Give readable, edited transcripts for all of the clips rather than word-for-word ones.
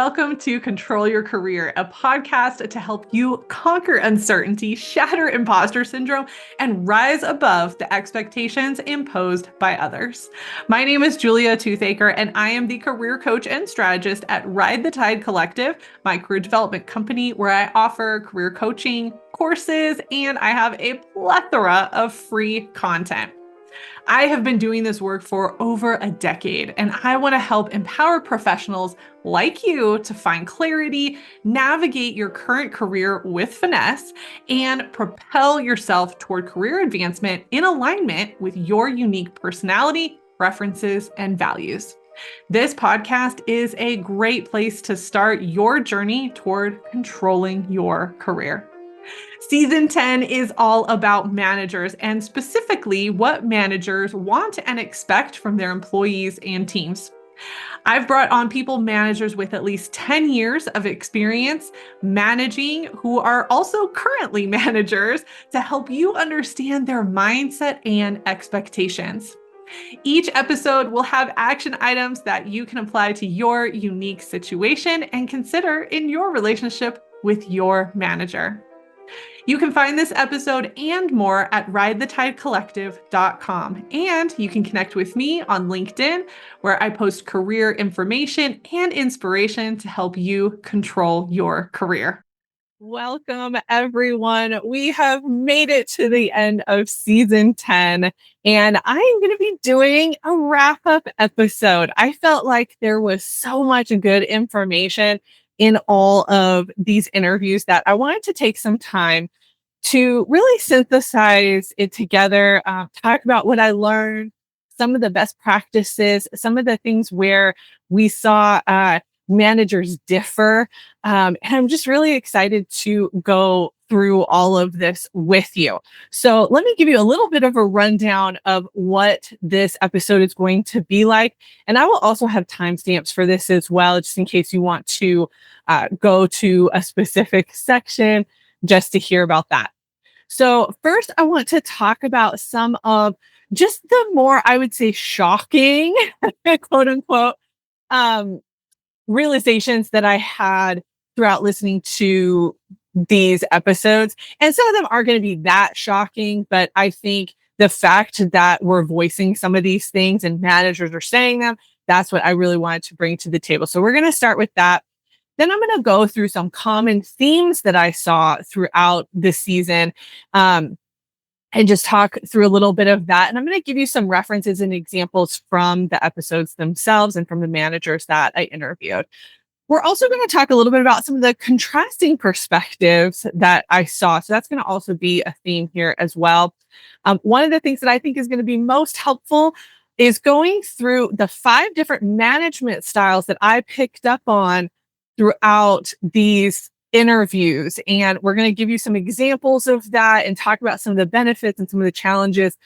Welcome to Control Your Career, a podcast to help you conquer uncertainty, shatter imposter syndrome, and rise above the expectations imposed by others. My name is Julia Toothacre, and I am the career coach and strategist at Ride the Tide Collective, my career development company where I offer career coaching courses, and I have a plethora of free content. I have been doing this work for over a decade, and I want to help empower professionals like you to find clarity, navigate your current career with finesse, and propel yourself toward career advancement in alignment with your unique personality, preferences, and values. This podcast is a great place to start your journey toward controlling your career. Season 10 is all about managers and specifically what managers want and expect from their employees and teams. I've brought on managers with at least 10 years of experience managing who are also currently managers to help you understand their mindset and expectations. Each episode will have action items that you can apply to your unique situation and consider in your relationship with your manager. You can find this episode and more at ridethetidecollective.com. And you can connect with me on LinkedIn, where I post career information and inspiration to help you control your career. Welcome, everyone. We have made it to the end of season 10, and I am going to be doing a wrap-up episode. I felt like there was so much good information in all of these interviews that I wanted to take some time to really synthesize it together, talk about what I learned, some of the best practices, some of the things where we saw managers differ. And I'm just really excited to go through all of this with you. So let me give you a little bit of a rundown of what this episode is going to be like. And I will also have timestamps for this as well, just in case you want to go to a specific section just to hear about that. So first, I want to talk about some of just the more, I would say, shocking, quote unquote, realizations that I had throughout listening to these episodes. And some of them are going to be that shocking, but I think the fact that we're voicing some of these things and managers are saying them, that's what I really wanted to bring to the table. So we're going to start with that. Then I'm going to go through some common themes that I saw throughout this season, and just talk through a little bit of that. And I'm going to give you some references and examples from the episodes themselves and from the managers that I interviewed. We're also going to talk a little bit about some of the contrasting perspectives that I saw. So that's going to also be a theme here as well. One of the things that I think is going to be most helpful is going through the 5 different management styles that I picked up on throughout these interviews. And we're going to give you some examples of that and talk about some of the benefits and some of the challenges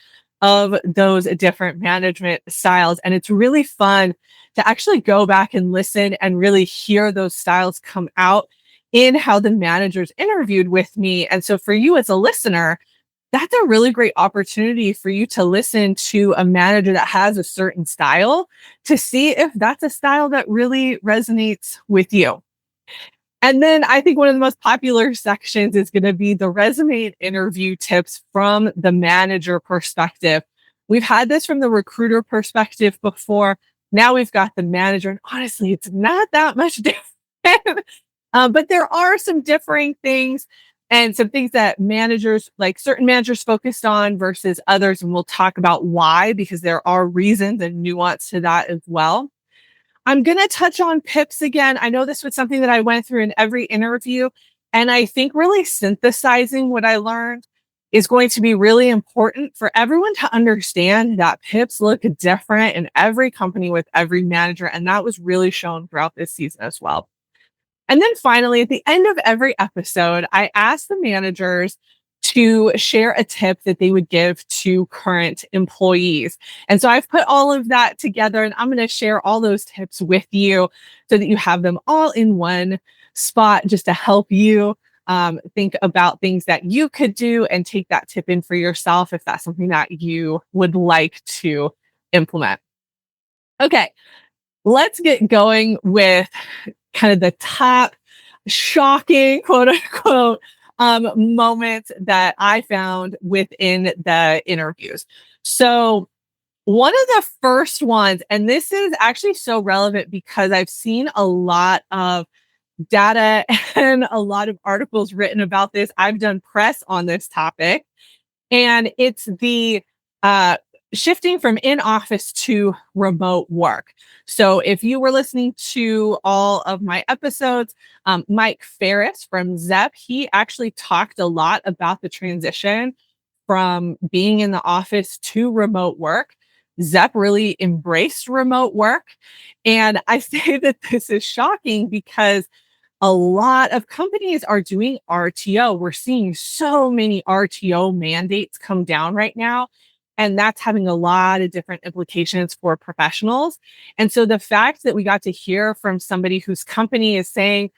of those different management styles. And it's really fun to actually go back and listen and really hear those styles come out in how the managers interviewed with me. And so for you as a listener, that's a really great opportunity for you to listen to a manager that has a certain style to see if that's a style that really resonates with you. And then I think one of the most popular sections is going to be the resume and interview tips from the manager perspective. We've had this from the recruiter perspective before. Now we've got the manager, and honestly, it's not that much different. But there are some differing things and some things that managers, like certain managers, focused on versus others. And we'll talk about why, because there are reasons and nuance to that as well. I'm going to touch on PIPs again. I know this was something that I went through in every interview, and I think really synthesizing what I learned is going to be really important for everyone to understand that PIPs look different in every company with every manager, and that was really shown throughout this season as well. And then finally, at the end of every episode, I asked the managers to share a tip that they would give to current employees. And so I've put all of that together, and I'm going to share all those tips with you so that you have them all in one spot just to help you think about things that you could do and take that tip in for yourself if that's something that you would like to implement. Okay, let's get going with kind of the top shocking, quote unquote, moments that I found within the interviews. So, one of the first ones, and this is actually so relevant because I've seen a lot of data and a lot of articles written about this. I've done press on this topic, and it's the uh, shifting from in office to remote work. So, if you were listening to all of my episodes, Mike Ferris from ZEP, he actually talked a lot about the transition from being in the office to remote work. ZEP really embraced remote work. And I say that this is shocking because a lot of companies are doing RTO. We're seeing so many RTO mandates come down right now. And that's having a lot of different implications for professionals. And so the fact that we got to hear from somebody whose company is saying,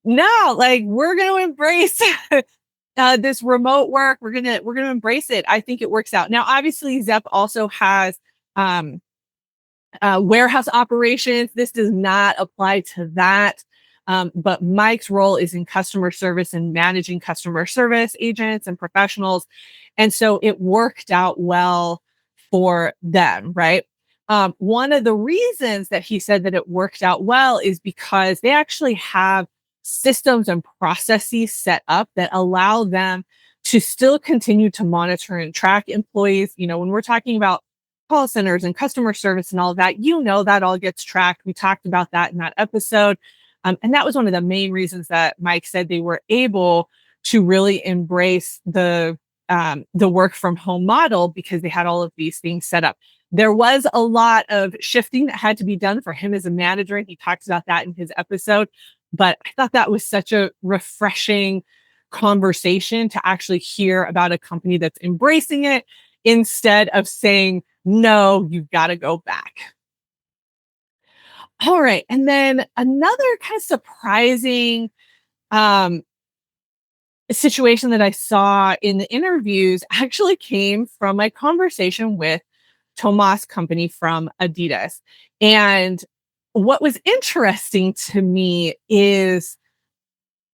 no, like we're going to embrace this remote work. We're gonna embrace it. I think it works out. Now, obviously, ZEP also has um, warehouse operations. This does not apply to that. But Mike's role is in customer service and managing customer service agents and professionals. And so it worked out well for them, right? One of the reasons that he said that it worked out well is because they actually have systems and processes set up that allow them to still continue to monitor and track employees. You know, when we're talking about call centers and customer service and all of that, you know, that all gets tracked. We talked about that in that episode. And that was one of the main reasons that Mike said they were able to really embrace the work from home model because they had all of these things set up. There was a lot of shifting that had to be done for him as a manager, and he talks about that in his episode. But I thought that was such a refreshing conversation to actually hear about a company that's embracing it instead of saying, no, you've got to go back. All right. And then another kind of surprising um, situation that I saw in the interviews actually came from my conversation with Tomas Company from Adidas. And what was interesting to me is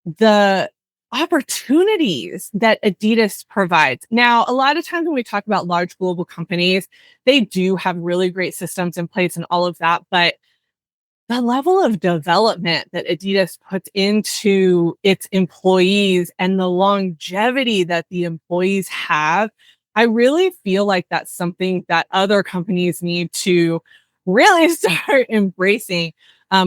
the opportunities that Adidas provides. Now, a lot of times when we talk about large global companies, they do have really great systems in place and all of that. But the level of development that Adidas puts into its employees and the longevity that the employees have, I really feel like that's something that other companies need to really start embracing.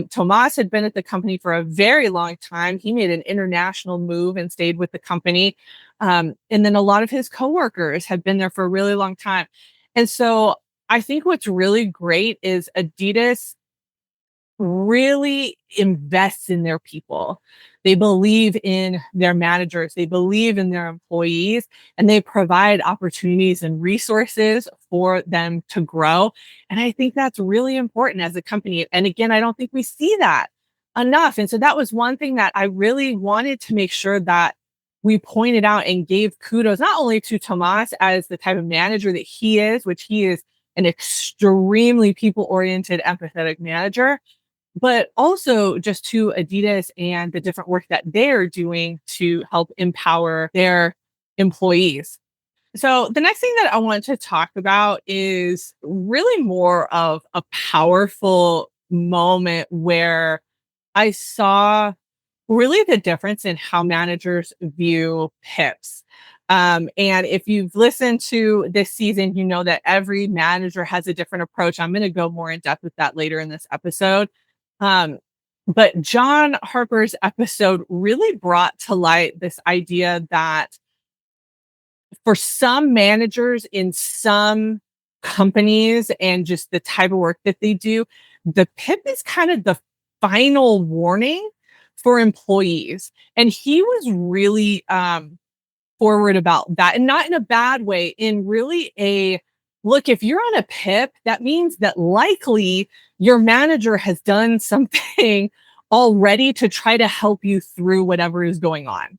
Tomas had been at the company for a very long time. He made an international move and stayed with the company. And then a lot of his coworkers had been there for a really long time. And so I think what's really great is Adidas really invests in their people. They believe in their managers, they believe in their employees, and they provide opportunities and resources for them to grow. And I think that's really important as a company. And again, I don't think we see that enough. And so that was one thing that I really wanted to make sure that we pointed out and gave kudos not only to Tomas as the type of manager that he is, which he is an extremely people oriented, empathetic manager, but also just to Adidas and the different work that they're doing to help empower their employees. So, the next thing that I want to talk about is really more of a powerful moment where I saw really the difference in how managers view PIPs. And if you've listened to this season, you know that every manager has a different approach. I'm going to go more in depth with that later in this episode. Um, but John Harper's episode really brought to light this idea that for some managers in some companies and just the type of work that they do, the PIP is kind of the final warning for employees. And he was really forward about that, and not in a bad way, in really a look, if you're on a PIP, that means that likely your manager has done something already to try to help you through whatever is going on.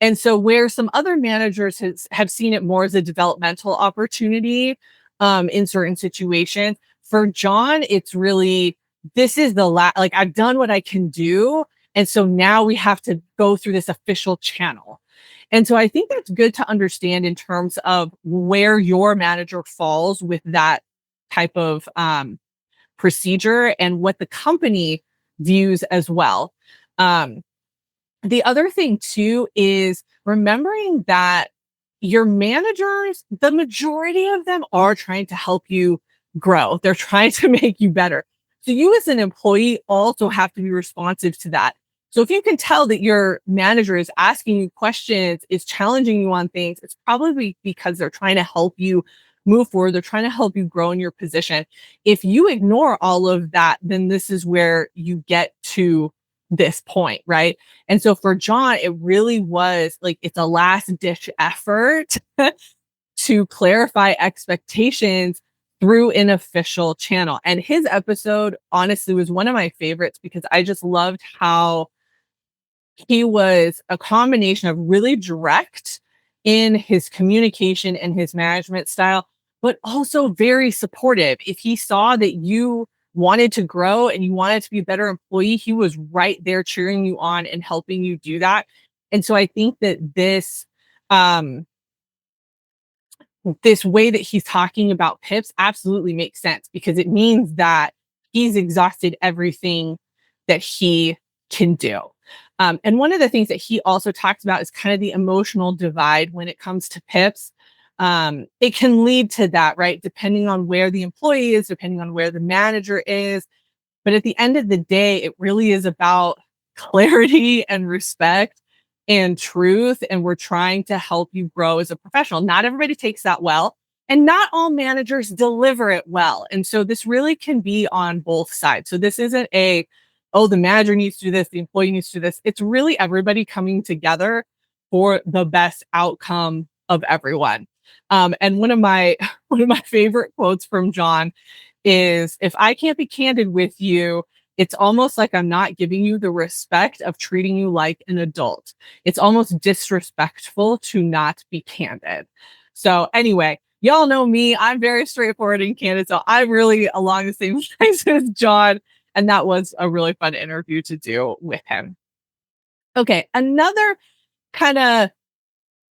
And so, where some other managers have seen it more as a developmental opportunity in certain situations, for John, it's really this is like I've done what I can do. And so now we have to go through this official channel. And so I think that's good to understand in terms of where your manager falls with that type of procedure and what the company views as well. Um, the other thing too is remembering that your managers, the majority of them are trying to help you grow. They're trying to make you better. So you as an employee also have to be responsive to that. So if you can tell that your manager is asking you questions, is challenging you on things, it's probably because they're trying to help you move forward. They're trying to help you grow in your position. If you ignore all of that, then this is where you get to this point, right? And so for John, it really was like it's a last ditch effort to clarify expectations through an official channel. And his episode, honestly, was one of my favorites because I just loved how he was a combination of really direct in his communication and his management style, but also very supportive. If he saw that you wanted to grow and you wanted to be a better employee, he was right there cheering you on and helping you do that. And so I think that um, this way that he's talking about pips absolutely makes sense because it means that he's exhausted everything that he can do. And one of the things that he also talks about is kind of the emotional divide when it comes to pips. It can lead to that, right? Depending on where the employee is, depending on where the manager is. But at the end of the day, it really is about clarity and respect and truth. And we're trying to help you grow as a professional. Not everybody takes that well, and not all managers deliver it well. And so this really can be on both sides. So this isn't oh, the manager needs to do this, the employee needs to do this. It's really everybody coming together for the best outcome of everyone. And one of my favorite quotes from John is, if I can't be candid with you, it's almost like I'm not giving you the respect of treating you like an adult. It's almost disrespectful to not be candid. So anyway, y'all know me. I'm very straightforward and candid. So I'm really along the same lines as John. And that was a really fun interview to do with him. Okay, another kind of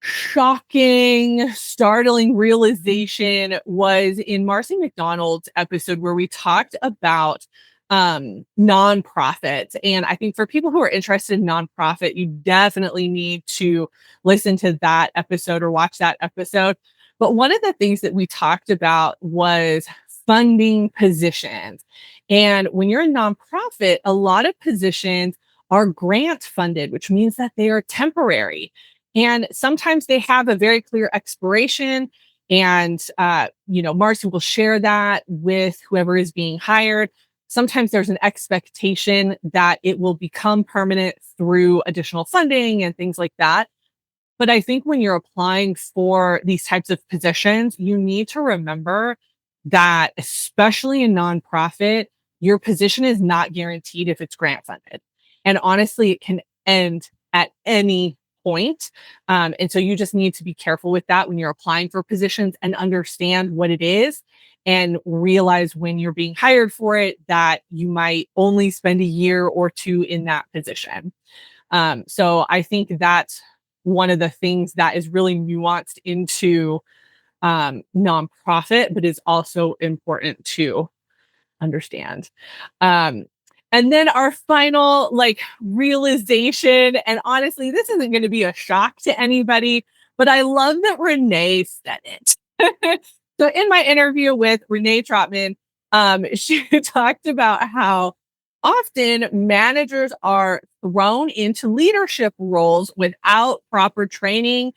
shocking, startling realization was in Marcy McDonald's episode where we talked about nonprofits. And I think for people who are interested in nonprofit, you definitely need to listen to that episode or watch that episode. But one of the things that we talked about was funding positions. And when you're a nonprofit, a lot of positions are grant funded, which means that they are temporary. And sometimes they have a very clear expiration. And, Marcy will share that with whoever is being hired. Sometimes there's an expectation that it will become permanent through additional funding and things like that. But I think when you're applying for these types of positions, you need to remember that, especially in nonprofit, your position is not guaranteed if it's grant funded. And honestly, it can end at any point. And so you just need to be careful with that when you're applying for positions and understand what it is and realize when you're being hired for it that you might only spend a year or two in that position. So I think that's one of the things that is really nuanced into nonprofit, but is also important to understand. And then our final realization, and honestly, this isn't going to be a shock to anybody, but I love that Renee said it. So in my interview with Renee Trotman, she talked about how often managers are thrown into leadership roles without proper training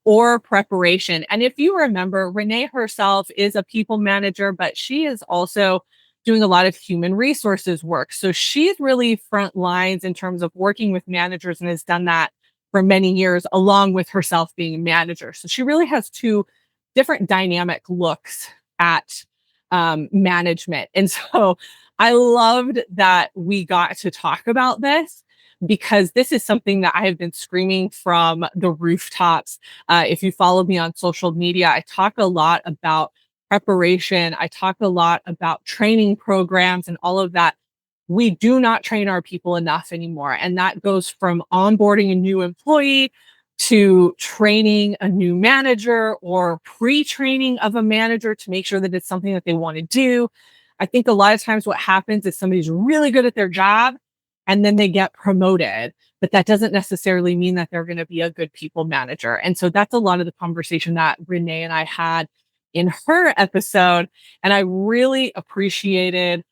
or preparation. And if you remember, Renee herself is a people manager, but she is also doing a lot of human resources work. So she's really front lines in terms of working with managers and has done that for many years, along with herself being a manager. So she really has two different dynamic looks at management. And so I loved that we got to talk about this because this is something that I have been screaming from the rooftops. If you follow me on social media, I talk a lot about preparation. I talk a lot about training programs and all of that. we do not train our people enough anymore. And that goes from onboarding a new employee to training a new manager or pre-training of a manager to make sure that it's something that they want to do. I think a lot of times what happens is somebody's really good at their job and then they get promoted, but that doesn't necessarily mean that they're going to be a good people manager. And so that's a lot of the conversation that Renee and I had in her episode. And I really appreciated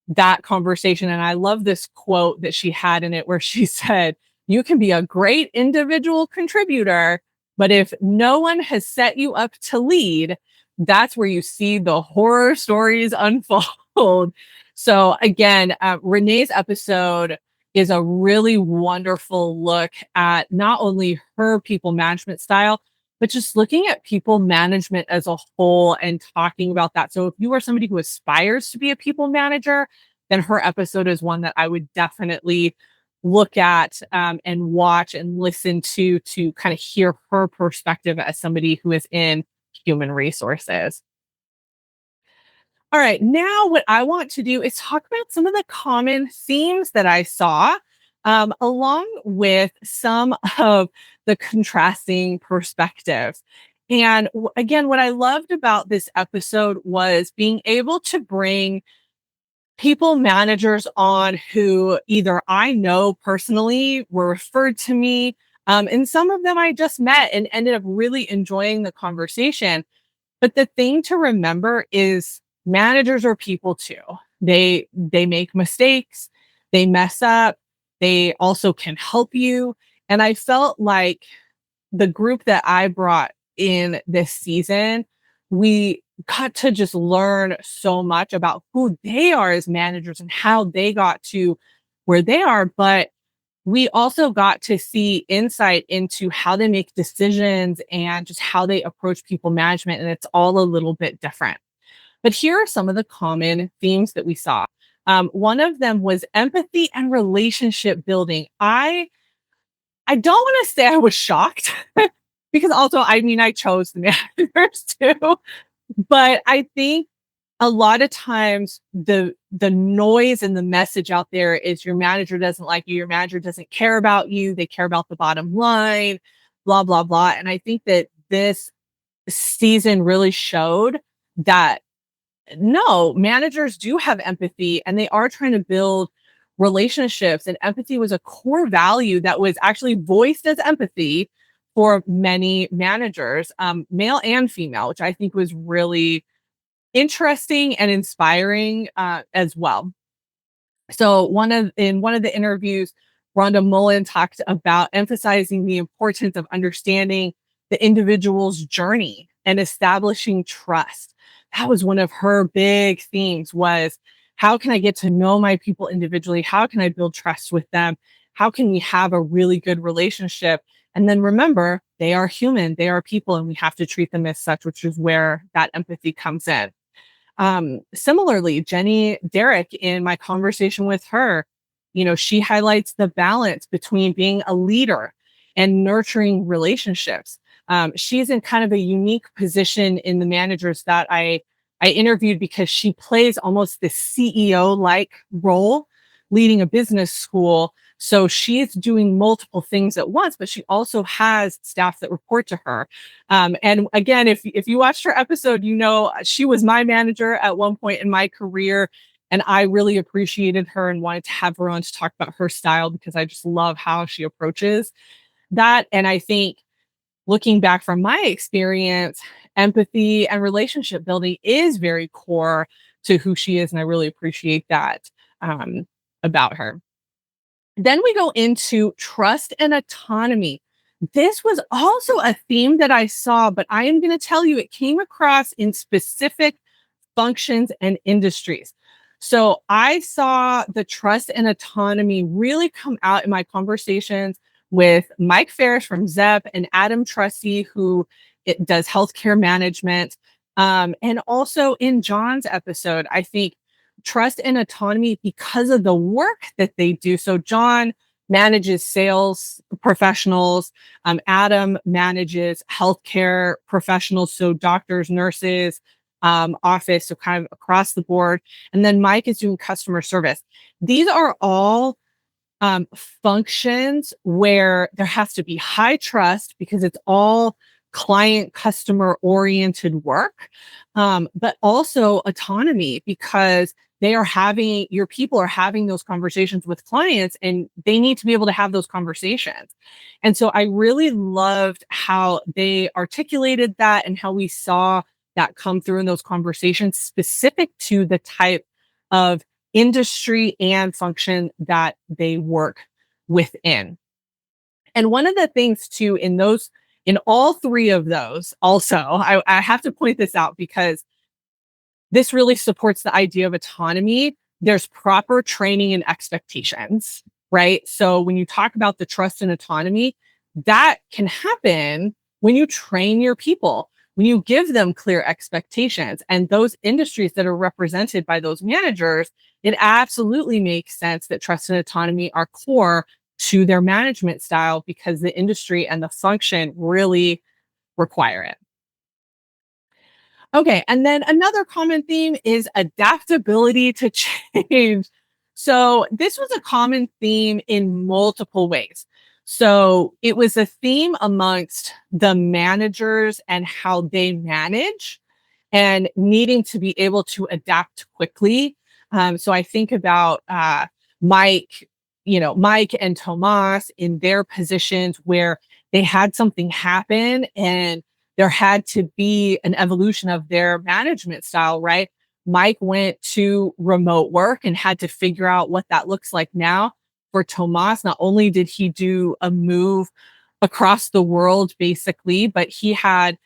that conversation. And I love this quote that she had in it where she said, you can be a great individual contributor, but if no one has set you up to lead, that's where you see the horror stories unfold. So again, Renee's episode is a really wonderful look at not only her people management style, but just looking at people management as a whole and talking about that. So if you are somebody who aspires to be a people manager, then her episode is one that I would definitely look at and watch and listen to kind of hear her perspective as somebody who is in human resources. All right, now what I want to do is talk about some of the common themes that I saw, along with some of the contrasting perspectives. And again, what I loved about this episode was being able to bring people managers on who either I know personally were referred to me, and some of them I just met and ended up really enjoying the conversation. But the thing to remember is managers are people too. They make mistakes, they mess up, they also can help you. And I felt like the group that I brought in this season, we got to just learn so much about who they are as managers and how they got to where they are. But we also got to see insight into how they make decisions and just how they approach people management. And it's all a little bit different. But here are some of the common themes that we saw. One of them was empathy and relationship building. I don't want to say I was shocked because also, I mean, I chose the managers too, but I think a lot of times the noise and the message out there is your manager doesn't like you, your manager doesn't care about you, they care about the bottom line, blah, blah, blah. And I think that this season really showed that no, managers do have empathy and they are trying to build relationships. And empathy was a core value that was actually voiced as empathy for many managers, male and female, which I think was really interesting and inspiring as well. So in one of the interviews, Rhonda Mullen talked about emphasizing the importance of understanding the individual's journey and establishing trust. That was one of her big themes was how can I get to know my people individually? How can I build trust with them? How can we have a really good relationship? And then remember, they are human, they are people, and we have to treat them as such, which is where that empathy comes in. Similarly, Jenny Derrick, in my conversation with her, she highlights the balance between being a leader and nurturing relationships. She's in kind of a unique position in the managers that I interviewed because she plays almost the CEO-like role leading a business school. So she's doing multiple things at once, but she also has staff that report to her. And again, if you watched her episode, she was my manager at one point in my career. And I really appreciated her and wanted to have her on to talk about her style because I just love how she approaches that. And I think looking back from my experience, empathy and relationship building is very core to who she is. And I really appreciate that about her. Then we go into trust and autonomy. This was also a theme that I saw, but I am going to tell you it came across in specific functions and industries. So I saw the trust and autonomy really come out in my conversations with Mike Ferris from ZEP and Adam Trusty, who does healthcare management. And also in John's episode, I think trust and autonomy because of the work that they do. So John manages sales professionals. Adam manages healthcare professionals. So doctors, nurses, office, so kind of across the board. And then Mike is doing customer service. These are all functions where there has to be high trust because it's all client customer oriented work, but also autonomy because your people are having those conversations with clients and they need to be able to have those conversations. And so I really loved how they articulated that and how we saw that come through in those conversations specific to the type of industry and function that they work within. And one of the things too, in all three of those, also, I have to point this out because this really supports the idea of autonomy. There's proper training and expectations, right? So when you talk about the trust and autonomy, that can happen when you train your people, when you give them clear expectations. And those industries that are represented by those managers, it absolutely makes sense that trust and autonomy are core to their management style because the industry and the function really require it. Okay. And then another common theme is adaptability to change. So this was a common theme in multiple ways. So it was a theme amongst the managers and how they manage and needing to be able to adapt quickly. So I think about Mike, Mike and Tomas in their positions where they had something happen and there had to be an evolution of their management style, right? Mike went to remote work and had to figure out what that looks like now. For Tomas, not only did he do a move across the world, basically, but he had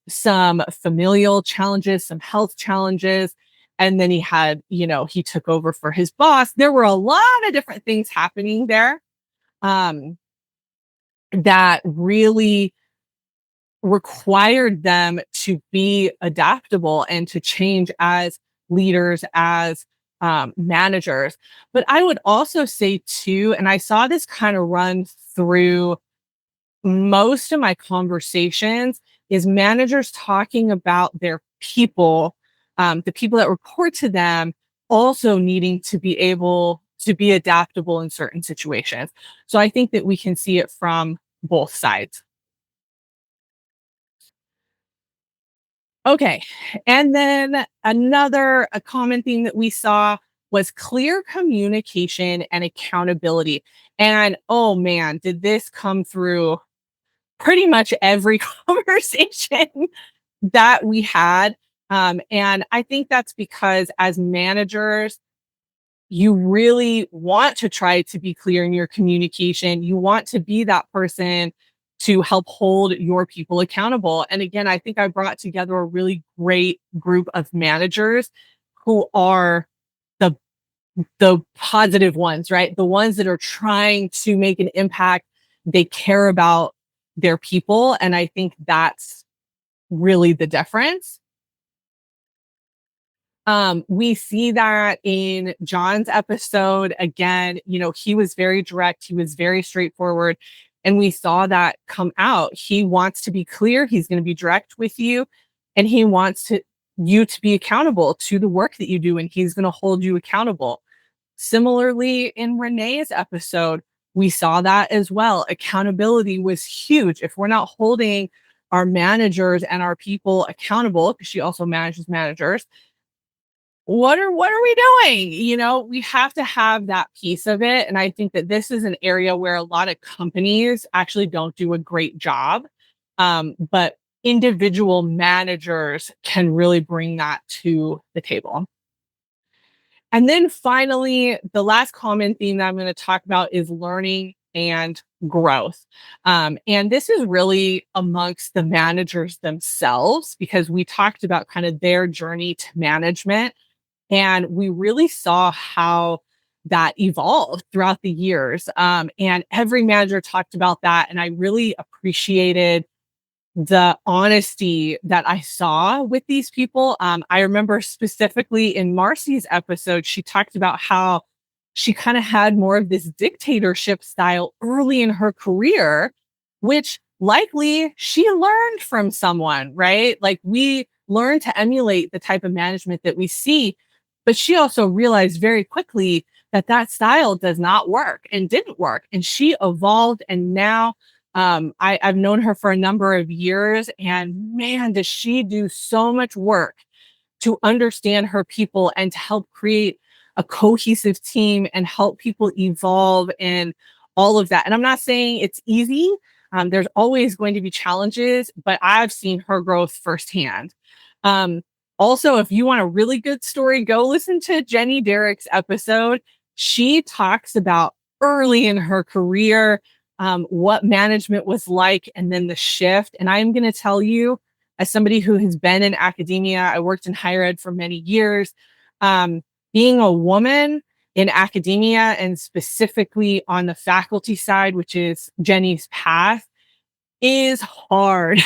some familial challenges, some health challenges. And then he took over for his boss. There were a lot of different things happening there um, that really required them to be adaptable and to change as leaders, as managers. But I would also say, too, and I saw this kind of run through most of my conversations, is managers talking about their people, the people that report to them, also needing to be able to be adaptable in certain situations. So I think that we can see it from both sides. Okay. And then another a common thing that we saw was clear communication and accountability. And oh man, did this come through pretty much every conversation that we had. And I think that's because as managers, you really want to try to be clear in your communication. You want to be that person to help hold your people accountable. And again, I think I brought together a really great group of managers who are the the positive ones, right? The ones that are trying to make an impact. They care about their people. And I think that's really the difference. We see that in John's episode. Again, he was very direct, he was very straightforward, and we saw that come out. He wants to be clear, he's going to be direct with you, and he wants you to be accountable to the work that you do, and he's going to hold you accountable. Similarly, in Renee's episode, we saw that as well. Accountability was huge. If we're not holding our managers and our people accountable, because she also manages managers, what are we doing? We have to have that piece of it. And I think that this is an area where a lot of companies actually don't do a great job. But individual managers can really bring that to the table. And then finally, the last common theme that I'm going to talk about is learning and growth. And this is really amongst the managers themselves, because we talked about kind of their journey to management. And we really saw how that evolved throughout the years. And every manager talked about that. And I really appreciated the honesty that I saw with these people. I remember specifically in Marcy's episode, she talked about how she kind of had more of this dictatorship style early in her career, which likely she learned from someone, right? Like we learn to emulate the type of management that we see. But she also realized very quickly that that style does not work and didn't work. And she evolved. And now I've known her for a number of years. And man, does she do so much work to understand her people and to help create a cohesive team and help people evolve and all of that. And I'm not saying it's easy. There's always going to be challenges, but I've seen her growth firsthand. Um, Also, if you want a really good story, go listen to Jenny Derrick's episode. She talks about early in her career, what management was like, and then the shift. And I'm going to tell you, as somebody who has been in academia, I worked in higher ed for many years. Um, Being a woman in academia and specifically on the faculty side, which is Jenny's path, is hard.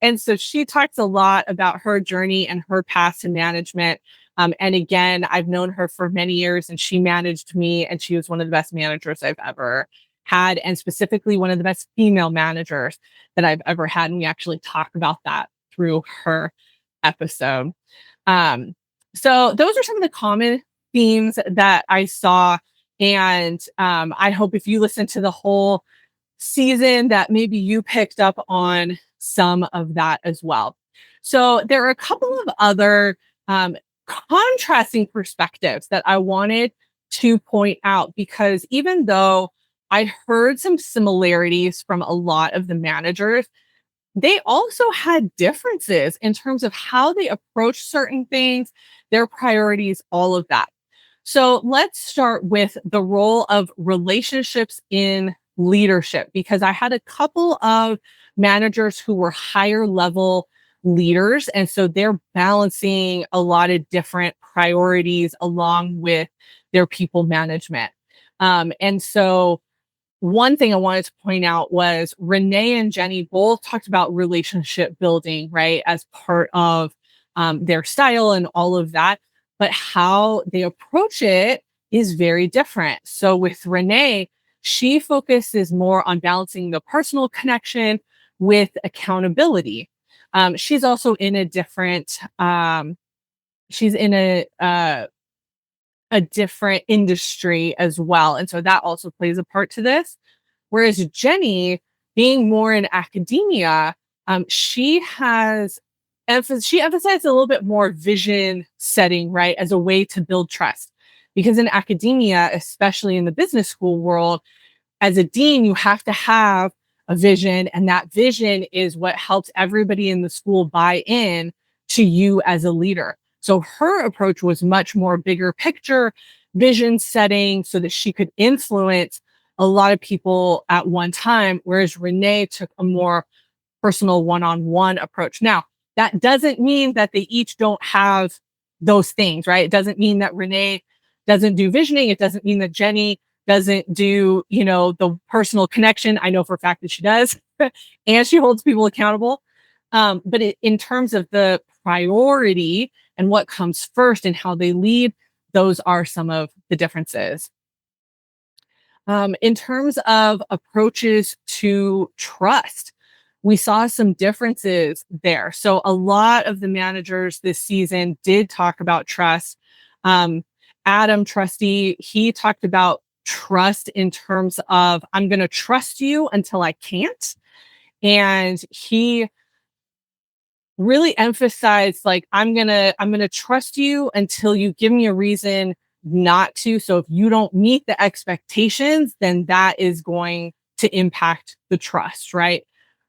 And so she talks a lot about her journey and her path to management. And again, I've known her for many years and she managed me and she was one of the best managers I've ever had, and specifically one of the best female managers that I've ever had. And we actually talk about that through her episode. Um, so those are some of the common themes that I saw. And I hope if you listen to the whole season that maybe you picked up on some of that as well. So there are a couple of other contrasting perspectives that I wanted to point out, because even though I heard some similarities from a lot of the managers, they also had differences in terms of how they approach certain things, their priorities, all of that. So let's start with the role of relationships in leadership, because I had a couple of managers who were higher level leaders. And so they're balancing a lot of different priorities along with their people management. And so one thing I wanted to point out was Renee and Jenny both talked about relationship building, right, as part of their style and all of that. But how they approach it is very different. So with Renee, she focuses more on balancing the personal connection with accountability. She's also in a different, she's in a different industry as well. And so that also plays a part to this. Whereas Jenny, being more in academia, she has she emphasized a little bit more vision setting, right, as a way to build trust. Because in academia, especially in the business school world, as a dean, you have to have a vision, and that vision is what helps everybody in the school buy in to you as a leader. So her approach was much more bigger picture, vision setting, so that she could influence a lot of people at one time, whereas Renee took a more personal one-on-one approach. Now, that doesn't mean that they each don't have those things, right? It doesn't mean that Renee doesn't do visioning. It doesn't mean that Jenny doesn't do, the personal connection. I know for a fact that she does, and she holds people accountable. But in terms of the priority and what comes first and how they lead, those are some of the differences. In terms of approaches to trust, we saw some differences there. So a lot of the managers this season did talk about trust. Adam Trusty, he talked about trust in terms of, I'm going to trust you until I can't. And he really emphasized, like, I'm going to trust you until you give me a reason not to. So if you don't meet the expectations, then that is going to impact the trust, right?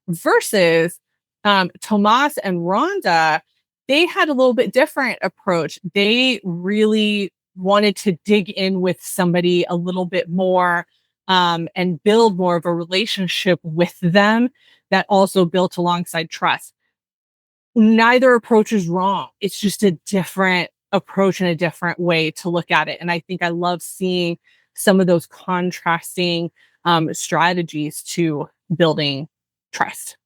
Versus Tomas and Rhonda, they had a little bit different approach. They really wanted to dig in with somebody a little bit more, and build more of a relationship with them that also built alongside trust. Neither approach is wrong. It's just a different approach and a different way to look at it. And I think I love seeing some of those contrasting strategies to building trust.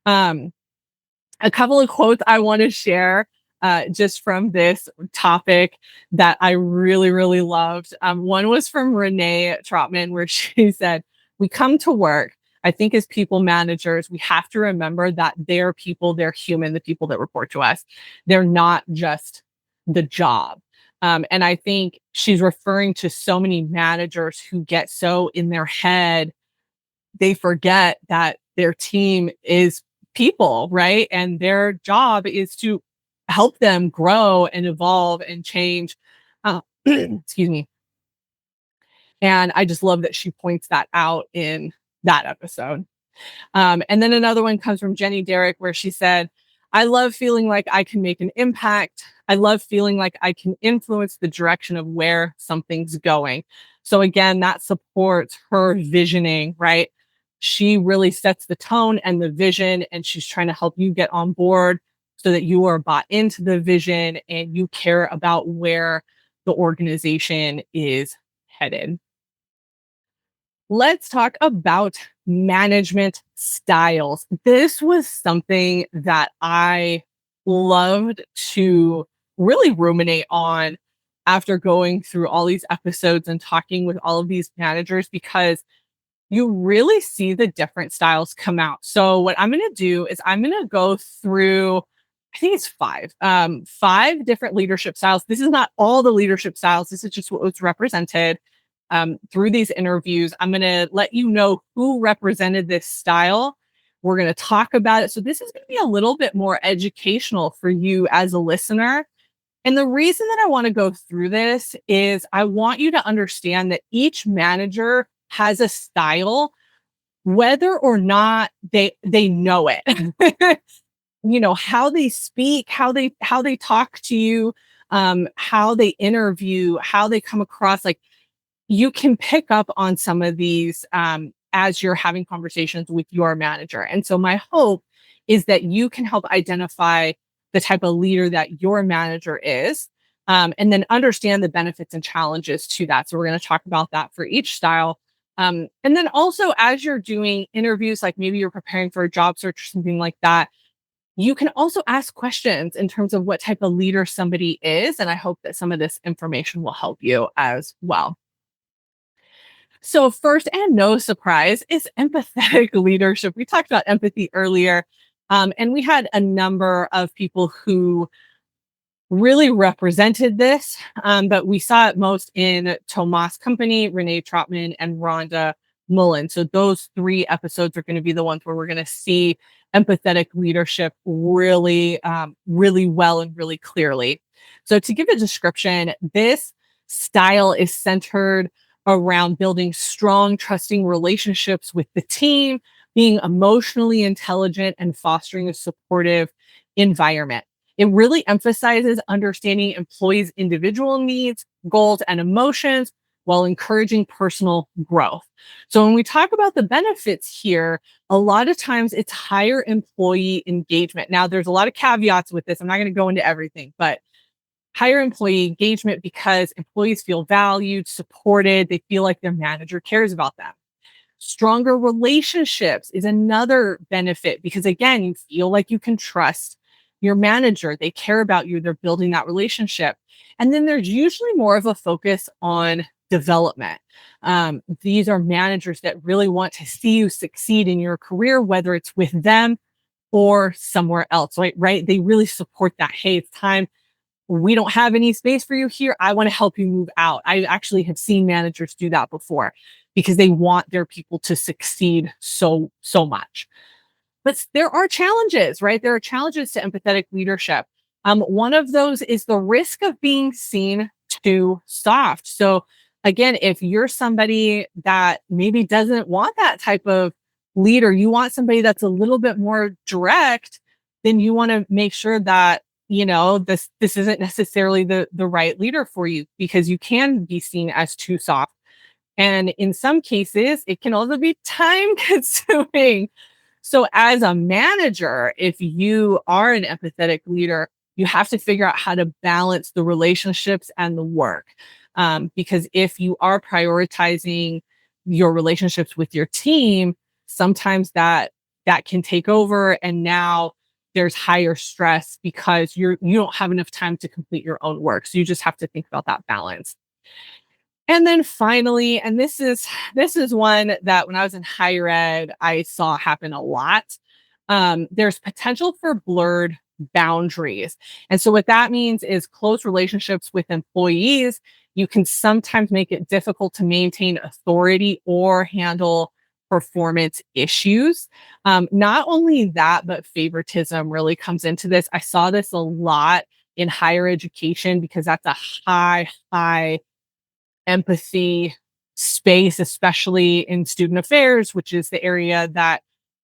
A couple of quotes I want to share just from this topic that I really, really loved. One was from Renee Trotman, where she said, "We come to work I think as people managers, we have to remember that they're people, they're human, the people that report to us. They're not just the job. And I think she's referring to so many managers who get so in their head, they forget that their team is people, right? And their job is to help them grow and evolve and change. Excuse me. And I just love that she points that out in that episode. And then another one comes from Jenny Derrick, where she said, I love feeling like I can make an impact. I love feeling like I can influence the direction of where something's going. So again, that supports her visioning, right? She really sets the tone and the vision, and she's trying to help you get on board so that you are bought into the vision and you care about where the organization is headed. Let's talk about management styles. This was something that I loved to really ruminate on after going through all these episodes and talking with all of these managers, because you really see the different styles come out. So what I'm going to do is I'm going to go through, I think it's five different leadership styles. This is not all the leadership styles. This is just what was represented through these interviews. I'm going to let you know who represented this style. We're going to talk about it. So this is going to be a little bit more educational for you as a listener. And the reason that I want to go through this is I want you to understand that each manager has a style, whether or not they know it. How they speak, how they talk to you, how they interview, how they come across. Like, you can pick up on some of these as you're having conversations with your manager. And so my hope is that you can help identify the type of leader that your manager is, and then understand the benefits and challenges to that. So we're going to talk about that for each style. And then also, as you're doing interviews, like maybe you're preparing for a job search or something like that, you can also ask questions in terms of what type of leader somebody is. And I hope that some of this information will help you as well. So, first, and no surprise, is empathetic leadership. We talked about empathy earlier, and we had a number of people who really represented this, but we saw it most in Tomas Company, Renee Trotman, and Rhonda Mullen. So those three episodes are going to be the ones where we're going to see empathetic leadership really, really well and really clearly. So to give a description, this style is centered around building strong, trusting relationships with the team, being emotionally intelligent, and fostering a supportive environment. It really emphasizes understanding employees' individual needs, goals, and emotions while encouraging personal growth. So when we talk about the benefits here, a lot of times it's higher employee engagement. Now, there's a lot of caveats with this. I'm not going to go into everything, but higher employee engagement because employees feel valued, supported, they feel like their manager cares about them. Stronger relationships is another benefit because, again, you feel like you can trust your manager. They care about you. They're building that relationship. And then there's usually more of a focus on development. These are managers that really want to see you succeed in your career, whether it's with them or somewhere else, right? They really support that. Hey, it's time. We don't have any space for you here. I want to help you move out. I actually have seen managers do that before because they want their people to succeed so much. But there are challenges, right? There are challenges to empathetic leadership. One of those is the risk of being seen too soft. So again, if you're somebody that maybe doesn't want that type of leader, you want somebody that's a little bit more direct, then you want to make sure that this isn't necessarily the right leader for you, because you can be seen as too soft. And in some cases, it can also be time consuming. So as a manager, if you are an empathetic leader, you have to figure out how to balance the relationships and the work. Because if you are prioritizing your relationships with your team, sometimes that can take over. And now there's higher stress because you don't have enough time to complete your own work. So you just have to think about that balance. And then finally, and this is one that when I was in higher ed, I saw happen a lot. There's potential for blurred boundaries. And so what that means is close relationships with employees, you can sometimes make it difficult to maintain authority or handle performance issues. Not only that, but favoritism really comes into this. I saw this a lot in higher education because that's a high empathy space, especially in student affairs, which is the area that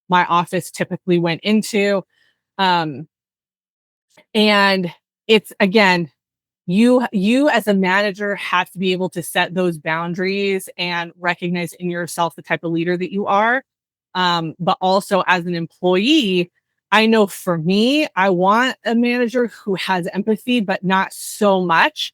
my office typically went into. Um, and it's again, you as a manager have to be able to set those boundaries and recognize in yourself the type of leader that you are. But also as an employee, I know for me, I want a manager who has empathy, but not so much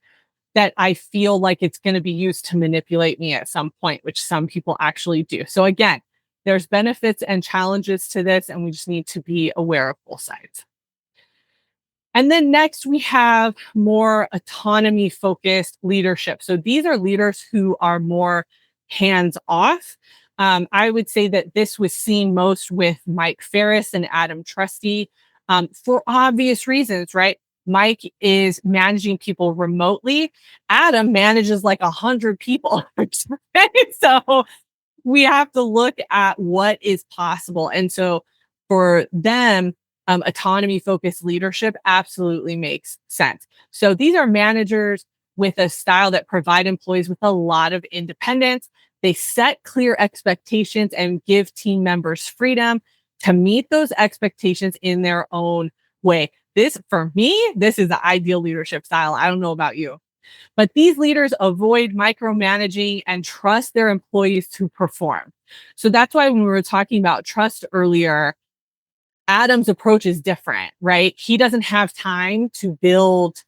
that I feel like it's going to be used to manipulate me at some point, which some people actually do. So again, there's benefits and challenges to this, and we just need to be aware of both sides. And then next, we have more autonomy focused leadership. So these are leaders who are more hands off. I would say that this was seen most with Mike Ferris and Adam Trusty for obvious reasons, right? Mike is managing people remotely. Adam manages like 100 people. So we have to look at what is possible. And so for them, autonomy focused leadership absolutely makes sense. So these are managers with a style that provide employees with a lot of independence. They set clear expectations and give team members freedom to meet those expectations in their own way. This, for me, this is the ideal leadership style. I don't know about you. But these leaders avoid micromanaging and trust their employees to perform. So that's why when we were talking about trust earlier, Adam's approach is different, right? He doesn't have time to build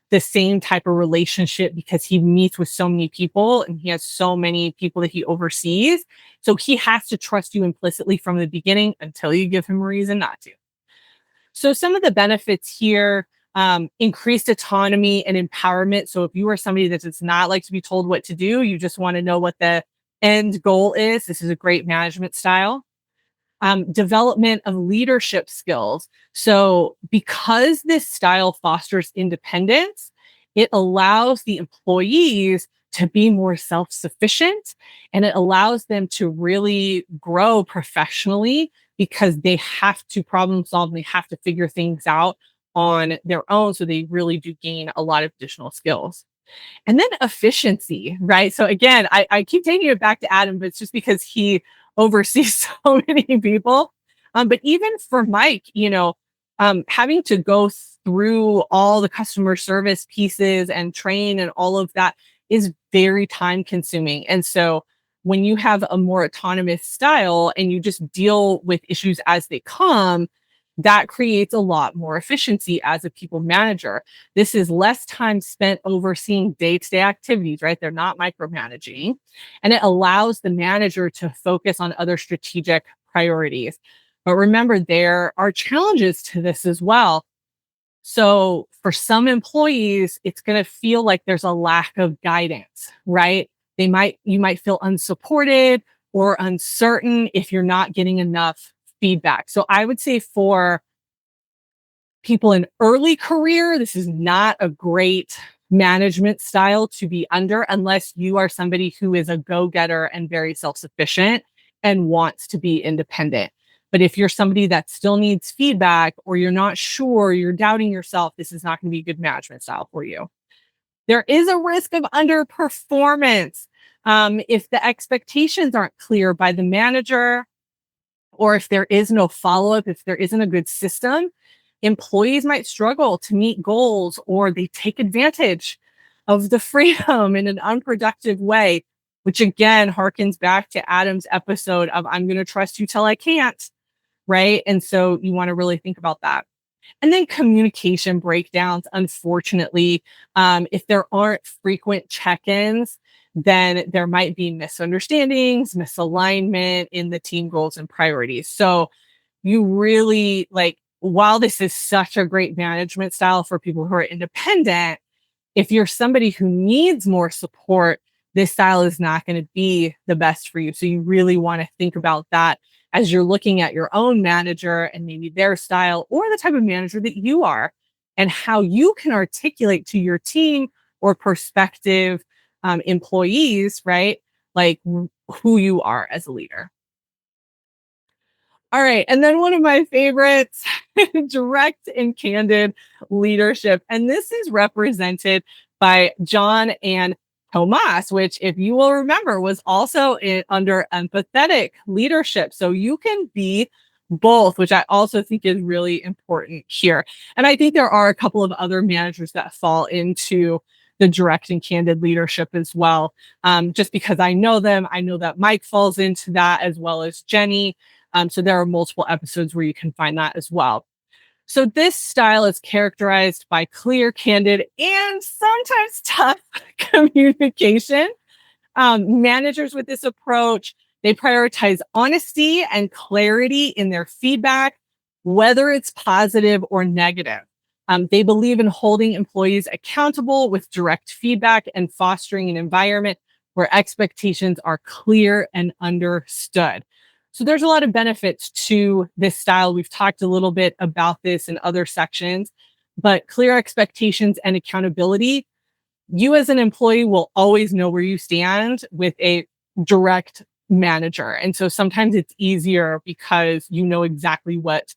the same type of relationship because he meets with so many people and he has so many people that he oversees. So he has to trust you implicitly from the beginning until you give him a reason not to. So some of the benefits here, increased autonomy and empowerment. So if you are somebody that does not like to be told what to do, you just want to know what the end goal is, this is a great management style. Development of leadership skills. So because this style fosters independence, it allows the employees to be more self-sufficient and it allows them to really grow professionally because they have to problem solve and they have to figure things out on their own. So they really do gain a lot of additional skills. And then efficiency, right? So again, I keep taking it back to Adam, but it's just because he oversees so many people. But even for Mike, having to go through all the customer service pieces and train and all of that is very time consuming. And so when you have a more autonomous style and you just deal with issues as they come, that creates a lot more efficiency as a people manager. This is less time spent overseeing day-to-day activities, right? They're not micromanaging. And it allows the manager to focus on other strategic priorities. But remember, there are challenges to this as well. So for some employees, it's going to feel like there's a lack of guidance, right? You might feel unsupported or uncertain if you're not getting enough feedback. So I would say for people in early career, this is not a great management style to be under unless you are somebody who is a go-getter and very self-sufficient and wants to be independent. But if you're somebody that still needs feedback or you're not sure, you're doubting yourself, this is not going to be a good management style for you. There is a risk of underperformance if the expectations aren't clear by the manager, or if there is no follow-up, if there isn't a good system, employees might struggle to meet goals or they take advantage of the freedom in an unproductive way, which again harkens back to Adam's episode of I'm going to trust you till I can't, right? And so you want to really think about that. And then communication breakdowns, unfortunately, if there aren't frequent check-ins, then there might be misunderstandings, misalignment in the team goals and priorities. So you really while this is such a great management style for people who are independent, if you're somebody who needs more support, this style is not going to be the best for you. So you really want to think about that as you're looking at your own manager and maybe their style or the type of manager that you are, and how you can articulate to your team or prospective employees, right? Like who you are as a leader. All right. And then one of my favorites, direct and candid leadership. And this is represented by John and Tomas, which, if you will remember, was also under empathetic leadership. So you can be both, which I also think is really important here. And I think there are a couple of other managers that fall into the direct and candid leadership as well. Just because I know them, I know that Mike falls into that as well as Jenny. So there are multiple episodes where you can find that as well. So this style is characterized by clear, candid, and sometimes tough communication. Managers with this approach, they prioritize honesty and clarity in their feedback, whether it's positive or negative. They believe in holding employees accountable with direct feedback and fostering an environment where expectations are clear and understood. So there's a lot of benefits to this style. We've talked a little bit about this in other sections, but clear expectations and accountability, you as an employee will always know where you stand with a direct manager. And so sometimes it's easier because you know exactly what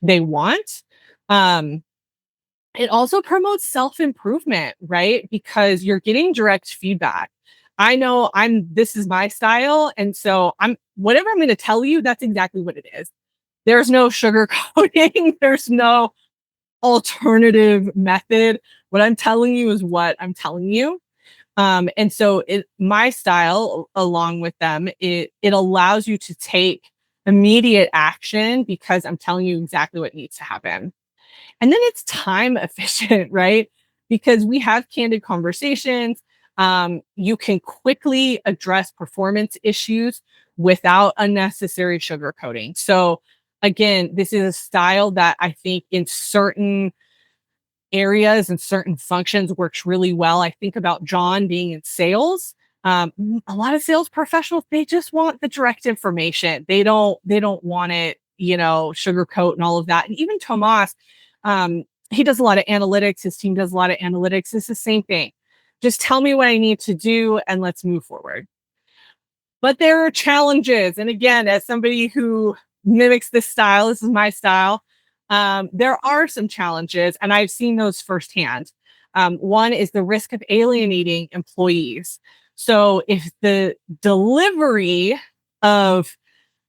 they want. It also promotes self-improvement, right? Because you're getting direct feedback. I know this is my style. And so whatever I'm going to tell you, that's exactly what it is. There's no sugarcoating. There's no alternative method. What I'm telling you is what I'm telling you. And so my style, along with them, it allows you to take immediate action because I'm telling you exactly what needs to happen. And then it's time efficient, right? Because we have candid conversations. You can quickly address performance issues without unnecessary sugarcoating. So again, this is a style that I think in certain areas and certain functions works really well. I think about John being in sales. A lot of sales professionals, they just want the direct information. They don't want it, sugarcoat and all of that. And even Tomas, he does a lot of analytics. His team does a lot of analytics. It's the same thing. Just tell me what I need to do and let's move forward. But there are challenges. And again, as somebody who mimics this style, this is my style, there are some challenges, and I've seen those firsthand. One is the risk of alienating employees. So if the delivery of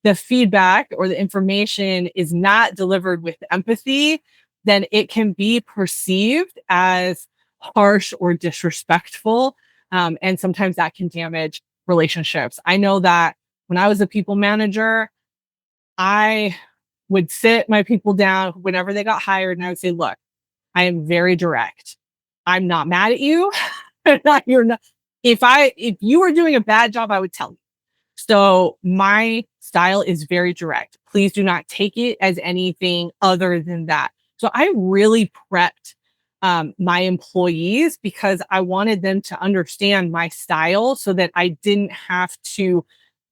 the feedback or the information is not delivered with empathy, then it can be perceived as harsh or disrespectful. And sometimes that can damage relationships. I know that when I was a people manager, I would sit my people down whenever they got hired and I would say, look, I am very direct. I'm not mad at you. You're not. If you were doing a bad job, I would tell you. So my style is very direct. Please do not take it as anything other than that. So I really prepped my employees because I wanted them to understand my style so that I didn't have to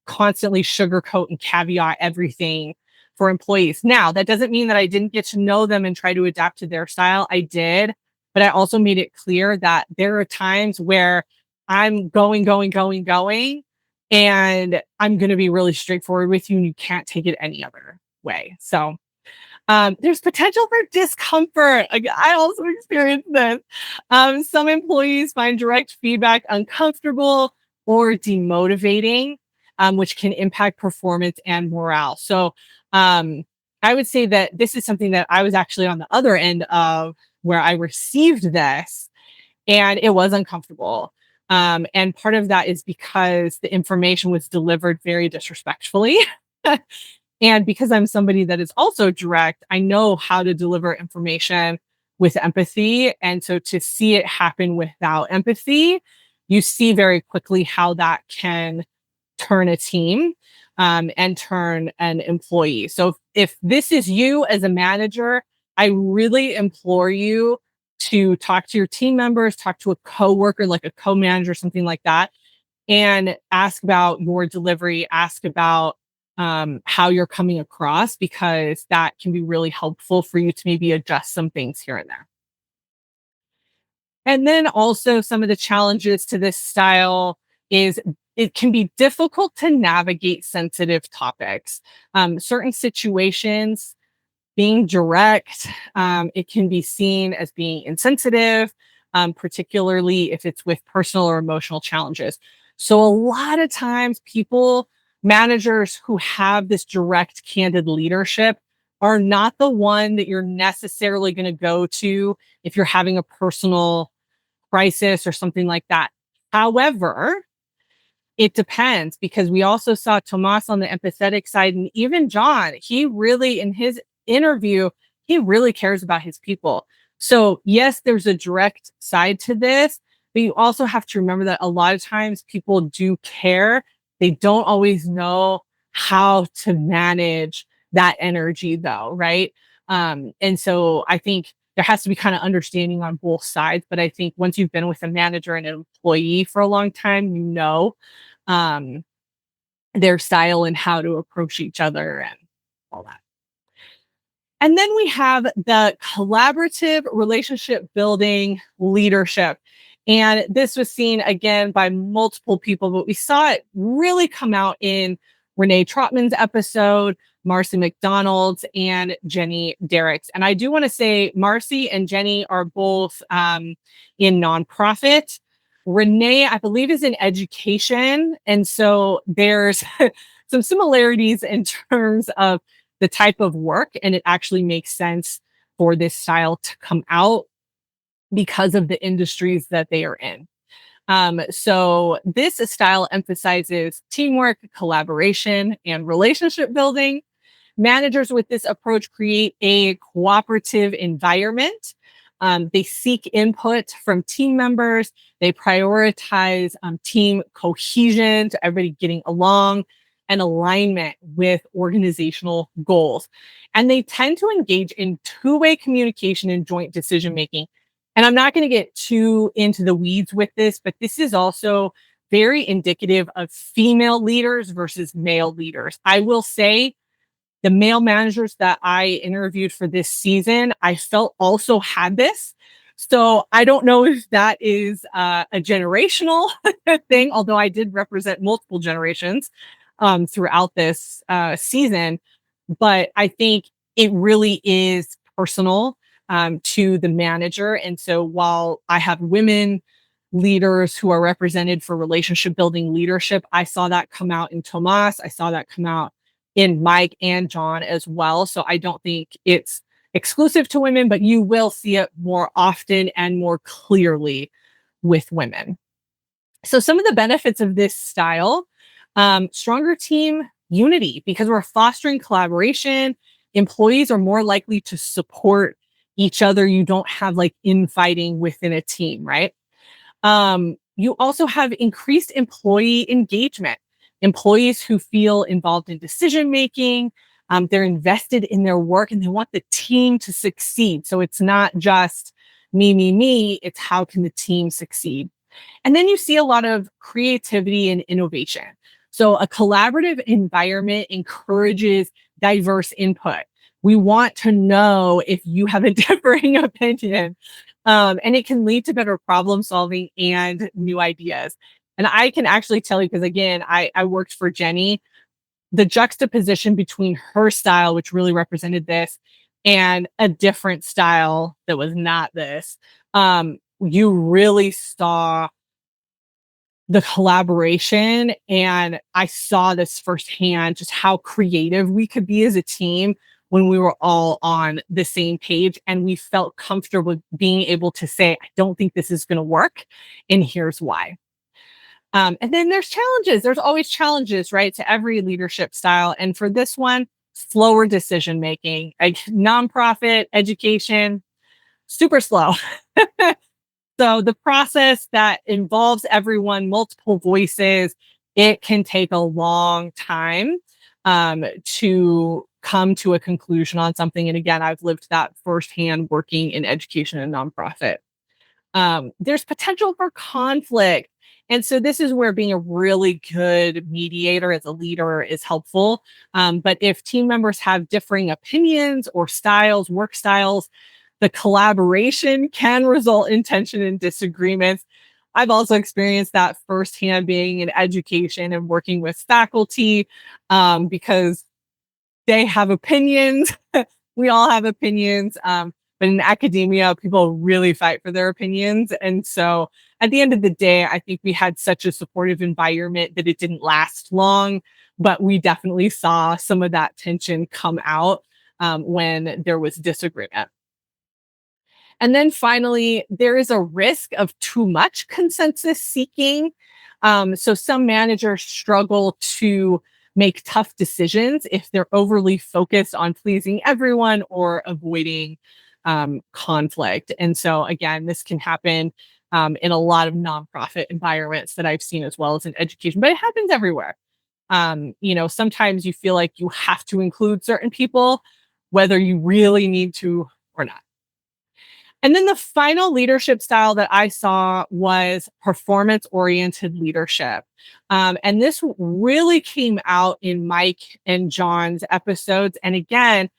constantly sugarcoat and caveat everything for employees. Now, that doesn't mean that I didn't get to know them and try to adapt to their style. I did, but I also made it clear that there are times where I'm going, and I'm going to be really straightforward with you and you can't take it any other way. So there's potential for discomfort. I also experienced this. Some employees find direct feedback uncomfortable or demotivating, which can impact performance and morale. So I would say that this is something that I was actually on the other end of, where I received this and it was uncomfortable. And part of that is because the information was delivered very disrespectfully. And because I'm somebody that is also direct, I know how to deliver information with empathy. And so to see it happen without empathy, you see very quickly how that can turn a team and turn an employee. So if this is you as a manager, I really implore you to talk to your team members, talk to a coworker, like a co-manager, something like that, and ask about your delivery, ask about how you're coming across, because that can be really helpful for you to maybe adjust some things here and there. And then also some of the challenges to this style is it can be difficult to navigate sensitive topics. Certain situations, being direct, it can be seen as being insensitive, particularly if it's with personal or emotional challenges. So a lot of times managers who have this direct, candid leadership are not the one that you're necessarily going to go to if you're having a personal crisis or something like that. However, it depends, because we also saw Tomas on the empathetic side, and even John, he really, in his interview, he really cares about his people. So yes, there's a direct side to this, but you also have to remember that a lot of times people do care. They don't always know how to manage that energy though, right? And so I think there has to be kind of understanding on both sides. But I think once you've been with a manager and an employee for a long time, um, their style and how to approach each other and all that. And then we have the collaborative relationship building leadership. And this was seen again by multiple people, but we saw it really come out in Renee Trotman's episode, Marcy McDonald's, and Jenny Derrick's. And I do want to say Marcy and Jenny are both in nonprofit. Renee, I believe, is in education. And so there's some similarities in terms of the type of work, and it actually makes sense for this style to come out because of the industries that they are in. So this style emphasizes teamwork, collaboration, and relationship building. Managers with this approach create a cooperative environment. They seek input from team members. They prioritize team cohesion, to everybody getting along, and alignment with organizational goals. And they tend to engage in two-way communication and joint decision making. And I'm not going to get too into the weeds with this, but this is also very indicative of female leaders versus male leaders. I will say the male managers that I interviewed for this season, I felt also had this. So I don't know if that is a generational thing, although I did represent multiple generations throughout this season. But I think it really is personal to the manager. And so while I have women leaders who are represented for relationship building leadership, I saw that come out in Tomas. I saw that come out in Mike and John as well. So I don't think it's exclusive to women, but you will see it more often and more clearly with women. So some of the benefits of this style, stronger team unity, because we're fostering collaboration. Employees are more likely to support each other. You don't have like infighting within a team, right? You also have increased employee engagement. Employees who feel involved in decision making, they're invested in their work and they want the team to succeed. So it's not just me, it's how can the team succeed? And then you see a lot of creativity and innovation. So a collaborative environment encourages diverse input. We want to know if you have a differing opinion. And it can lead to better problem solving and new ideas. And I can actually tell you, because again, I worked for Jenny, the juxtaposition between her style, which really represented this, and a different style that was not this, you really saw the collaboration. And I saw this firsthand, just how creative we could be as a team when we were all on the same page and we felt comfortable being able to say, I don't think this is going to work. And here's why. And then there's challenges. There's always challenges, right, to every leadership style. And for this one, slower decision making, like nonprofit education, super slow. So the process that involves everyone, multiple voices, it can take a long time to come to a conclusion on something. And again, I've lived that firsthand working in education and nonprofit. There's potential for conflict And so this is where being a really good mediator as a leader is helpful. But if team members have differing opinions or styles, work styles, the collaboration can result in tension and disagreements. I've also experienced that firsthand being in education and working with faculty because they have opinions. We all have opinions. But in academia, people really fight for their opinions. And so at the end of the day, I think we had such a supportive environment that it didn't last long, but we definitely saw some of that tension come out when there was disagreement. And then finally, there is a risk of too much consensus seeking. So some managers struggle to make tough decisions if they're overly focused on pleasing everyone or avoiding conflict. And so, again, this can happen in a lot of nonprofit environments that I've seen as well as in education, but it happens everywhere. Sometimes you feel like you have to include certain people, whether you really need to or not. And then the final leadership style that I saw was performance oriented leadership. And this really came out in Mike and John's episodes. And again,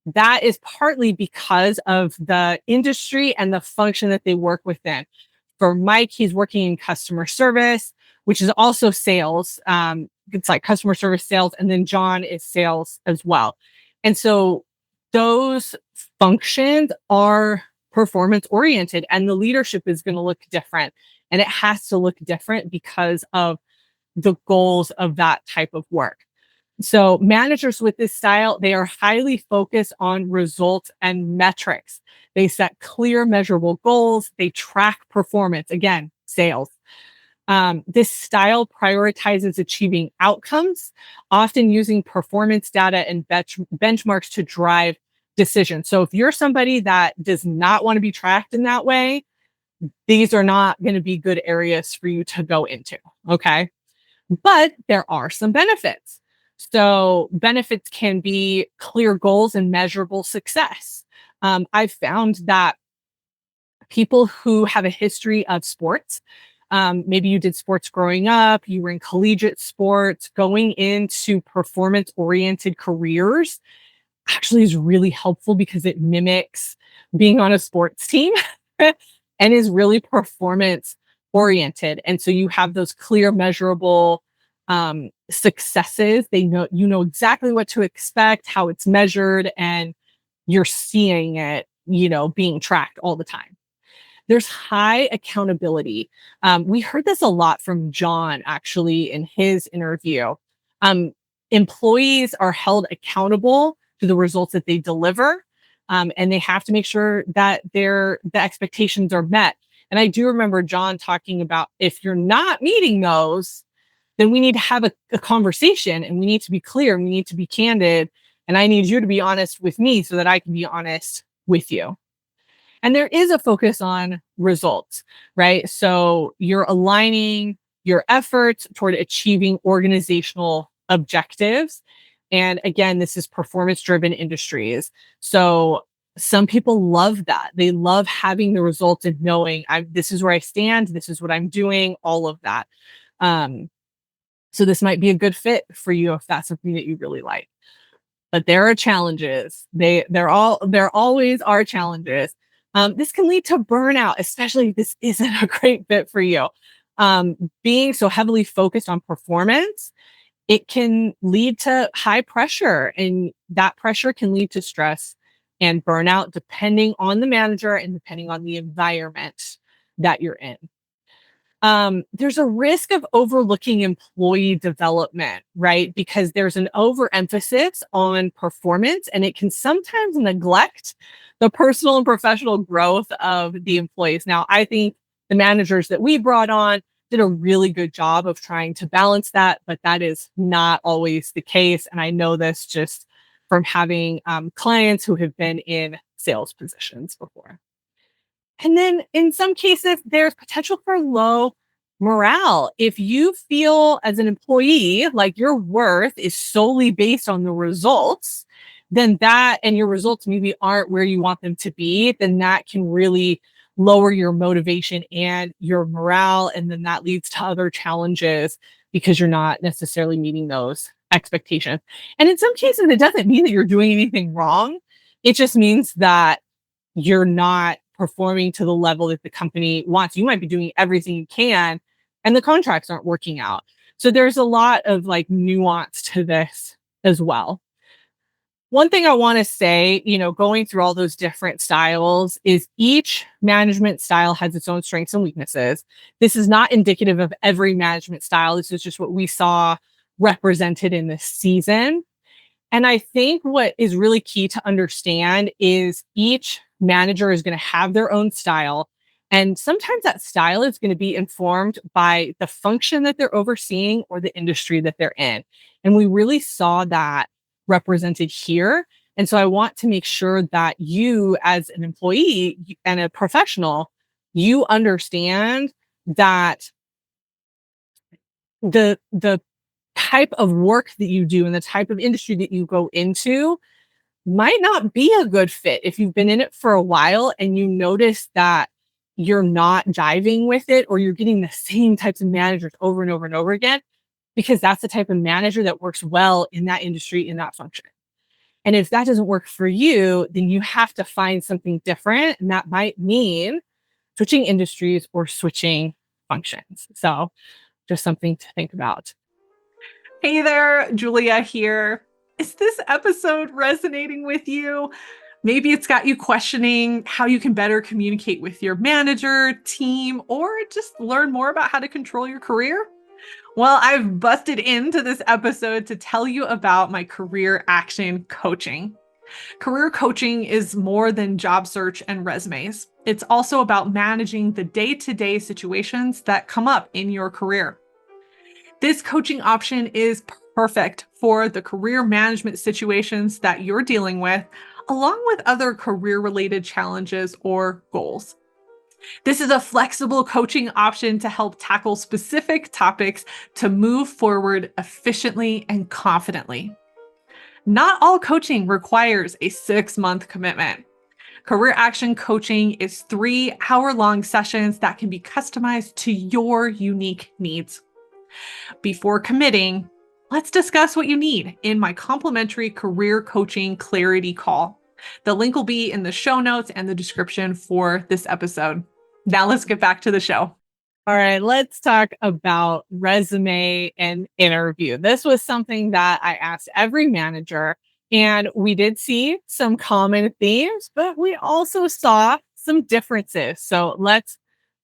that is partly because of the industry and the function that they work within. For Mike, he's working in customer service, which is also sales. It's like customer service sales. And then John is sales as well. And so those functions are performance oriented and the leadership is going to look different. And it has to look different because of the goals of that type of work. So managers with this style, they are highly focused on results and metrics. They set clear, measurable goals. They track performance. Again, sales. This style prioritizes achieving outcomes, often using performance data and benchmarks to drive decisions. So if you're somebody that does not want to be tracked in that way, these are not going to be good areas for you to go into. Okay. But there are some benefits. So benefits can be clear goals and measurable success. I've found that people who have a history of sports, maybe you did sports growing up, you were in collegiate sports, going into performance-oriented careers actually is really helpful because it mimics being on a sports team and is really performance oriented. And so you have those clear, measurable successes. You know exactly what to expect, how it's measured, and you're seeing it, being tracked all the time. There's high accountability. We heard this a lot from John, actually, in his interview. Employees are held accountable to the results that they deliver, and they have to make sure that the expectations are met. And I do remember John talking about if you're not meeting those, then we need to have a conversation and we need to be clear and we need to be candid. And I need you to be honest with me so that I can be honest with you. And there is a focus on results, right? So you're aligning your efforts toward achieving organizational objectives. And again, this is performance-driven industries. So some people love that. They love having the results and knowing this is where I stand, this is what I'm doing, all of that. So this might be a good fit for you if that's something that you really like. But there are challenges. There always are challenges. This can lead to burnout, especially if this isn't a great fit for you. Being so heavily focused on performance, it can lead to high pressure, and that pressure can lead to stress and burnout depending on the manager and depending on the environment that you're in. There's a risk of overlooking employee development, right? Because there's an overemphasis on performance and it can sometimes neglect the personal and professional growth of the employees. Now, I think the managers that we brought on did a really good job of trying to balance that, but that is not always the case. And I know this just from having clients who have been in sales positions before. And then in some cases, there's potential for low morale. If you feel as an employee like your worth is solely based on the results, then that and your results maybe aren't where you want them to be, then that can really lower your motivation and your morale. And then that leads to other challenges because you're not necessarily meeting those expectations. And in some cases, it doesn't mean that you're doing anything wrong. It just means that you're not performing to the level that the company wants. You might be doing everything you can, and the contracts aren't working out. So there's a lot of like nuance to this as well. One thing I want to say, going through all those different styles is each management style has its own strengths and weaknesses. This is not indicative of every management style. This is just what we saw represented in this season. And I think what is really key to understand is each manager is going to have their own style. And sometimes that style is going to be informed by the function that they're overseeing or the industry that they're in. And we really saw that represented here. And so I want to make sure that you, as an employee and a professional, you understand that the type of work that you do and the type of industry that you go into might not be a good fit if you've been in it for a while and you notice that you're not jiving with it, or you're getting the same types of managers over and over and over again, because that's the type of manager that works well in that industry, in that function. And if that doesn't work for you, then you have to find something different. And that might mean switching industries or switching functions. So just something to think about. Hey there, Julia here. Is this episode resonating with you? Maybe it's got you questioning how you can better communicate with your manager, team, or just learn more about how to control your career. Well, I've busted into this episode to tell you about my career action coaching. Career coaching is more than job search and resumes. It's also about managing the day-to-day situations that come up in your career. This coaching option is perfect for the career management situations that you're dealing with, along with other career-related challenges or goals. This is a flexible coaching option to help tackle specific topics to move forward efficiently and confidently. Not all coaching requires a 6-month commitment. Career action coaching is 3-hour-long sessions that can be customized to your unique needs. Before committing, let's discuss what you need in my complimentary career coaching clarity call. The link will be in the show notes and the description for this episode. Now let's get back to the show. All right, let's talk about resume and interview. This was something that I asked every manager, and we did see some common themes, but we also saw some differences. So let's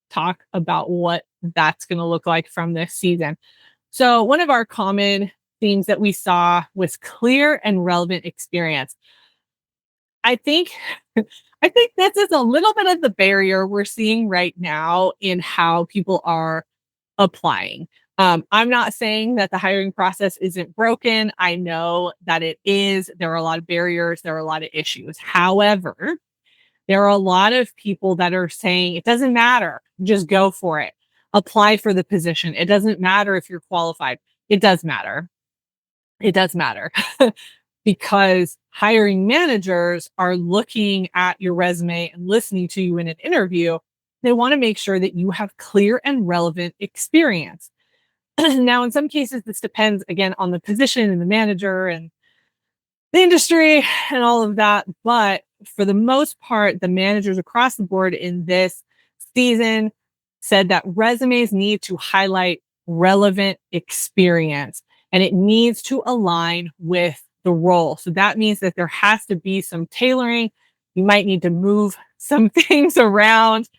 talk about what that's going to look like from this season. So one of our common themes that we saw was clear and relevant experience. I think this is a little bit of the barrier we're seeing right now in how people are applying. I'm not saying that the hiring process isn't broken. I know that it is. There are a lot of barriers. There are a lot of issues. However, there are a lot of people that are saying it doesn't matter. Just go for it. Apply for the position. It doesn't matter if you're qualified. It does matter. It does matter. Because hiring managers are looking at your resume and listening to you in an interview. They want to make sure that you have clear and relevant experience. Now, in some cases, this depends, again, on the position and the manager and the industry and all of that. But for the most part, the managers across the board in this season said that resumes need to highlight relevant experience, and it needs to align with the role. So that means that there has to be some tailoring. You might need to move some things around.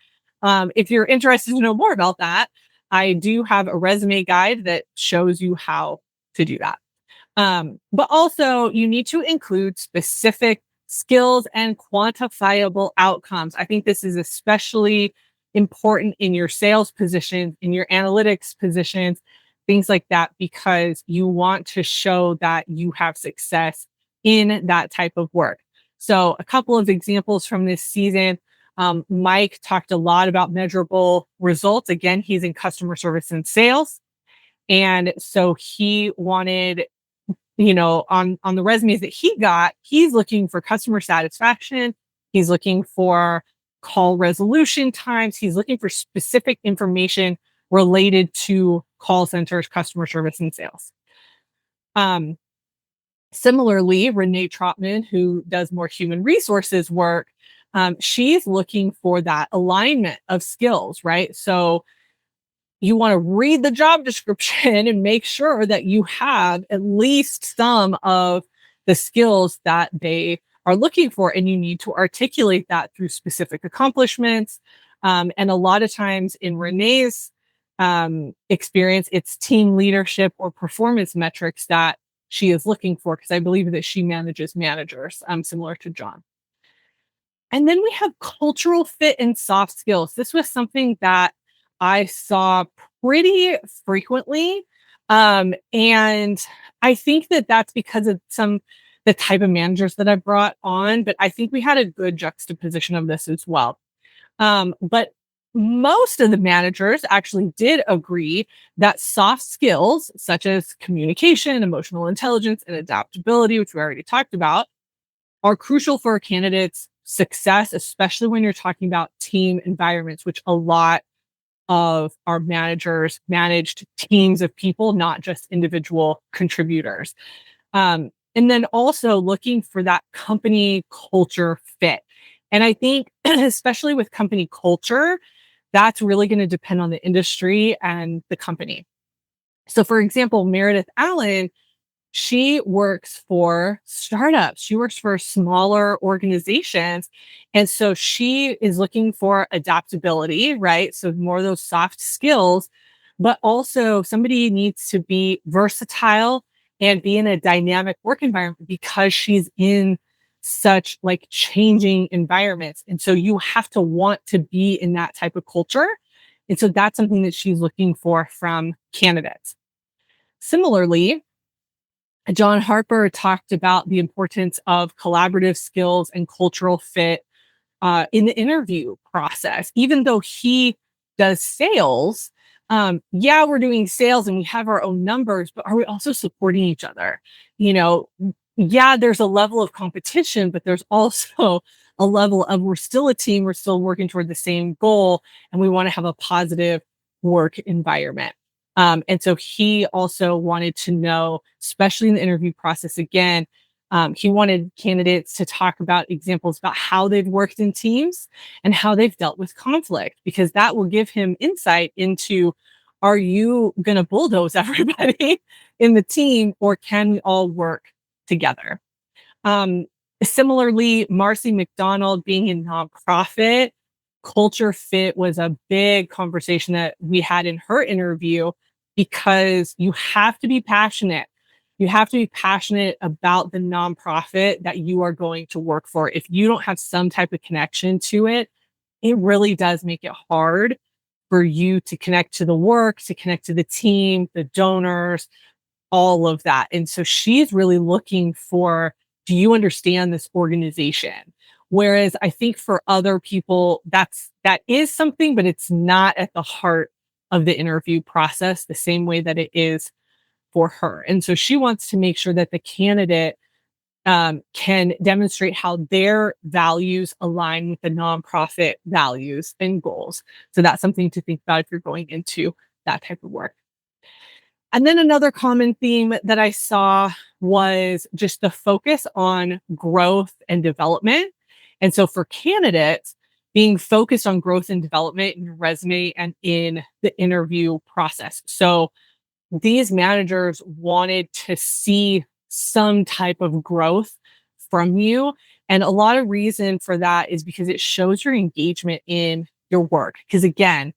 If you're interested to know more about that, I do have a resume guide that shows you how to do that. But also you need to include specific skills and quantifiable outcomes. I think this is especially important in your sales positions, in your analytics positions, things like that, because you want to show that you have success in that type of work. So a couple of examples from this season. Mike talked a lot about measurable results. Again, he's in customer service and sales. And so he wanted, on the resumes that he got, he's looking for customer satisfaction. He's looking for call resolution times. He's looking for specific information related to call centers, customer service, and sales. Similarly, Renee Trotman, who does more human resources work, she's looking for that alignment of skills, right? So you want to read the job description and make sure that you have at least some of the skills that they are looking for. And you need to articulate that through specific accomplishments. And a lot of times in Renee's experience, it's team leadership or performance metrics that she is looking for, because I believe that she manages managers, similar to John. And then we have cultural fit and soft skills. This was something that I saw pretty frequently. And I think that that's because of the type of managers that I brought on, but I think we had a good juxtaposition of this as well. But most of the managers actually did agree that soft skills such as communication, emotional intelligence, and adaptability, which we already talked about, are crucial for a candidate's success, especially when you're talking about team environments, which a lot of our managers managed teams of people, not just individual contributors. And then also looking for that company culture fit. And I think, especially with company culture, that's really going to depend on the industry and the company. So, for example, Meredith Allen, she works for startups. She works for smaller organizations. And so she is looking for adaptability, right? So more of those soft skills, but also somebody needs to be versatile and be in a dynamic work environment because she's in such like changing environments. And so you have to want to be in that type of culture. And so that's something that she's looking for from candidates. Similarly, John Harper talked about the importance of collaborative skills and cultural fit in the interview process. Even though he does sales, yeah, we're doing sales and we have our own numbers, but are we also supporting each other? You know, yeah, there's a level of competition, but there's also a level of we're still a team, we're still working toward the same goal, and we want to have a positive work environment. And so he also wanted to know, especially in the interview process, again, he wanted candidates to talk about examples about how they've worked in teams and how they've dealt with conflict, because that will give him insight into, are you going to bulldoze everybody in the team, or can we all work together? Similarly, Marcy McDonald, being in nonprofit, culture fit was a big conversation that we had in her interview, because you have to be passionate. You have to be passionate about the nonprofit that you are going to work for. If you don't have some type of connection to it, it really does make it hard for you to connect to the work, to connect to the team, the donors, all of that. And so she's really looking for, do you understand this organization? Whereas I think for other people, that is something, but it's not at the heart of the interview process the same way that it is for her. And so she wants to make sure that the candidate can demonstrate how their values align with the nonprofit values and goals. So that's something to think about if you're going into that type of work. And then another common theme that I saw was just the focus on growth and development. And so for candidates, being focused on growth and development in your resume and in the interview process. So these managers wanted to see some type of growth from you. And a lot of reason for that is because it shows your engagement in your work. Because again,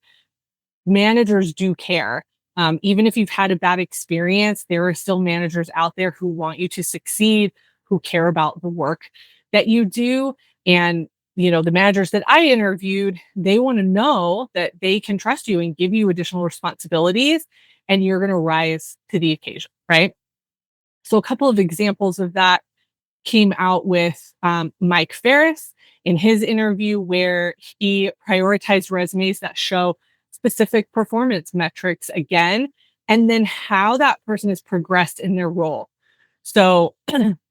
managers do care. Even if you've had a bad experience, there are still managers out there who want you to succeed, who care about the work that you do. And, you know, the managers that I interviewed, they want to know that they can trust you and give you additional responsibilities, and you're going to rise to the occasion, right? So a couple of examples of that came out with Mike Ferris in his interview, where he prioritized resumes that show specific performance metrics again, and then how that person has progressed in their role. So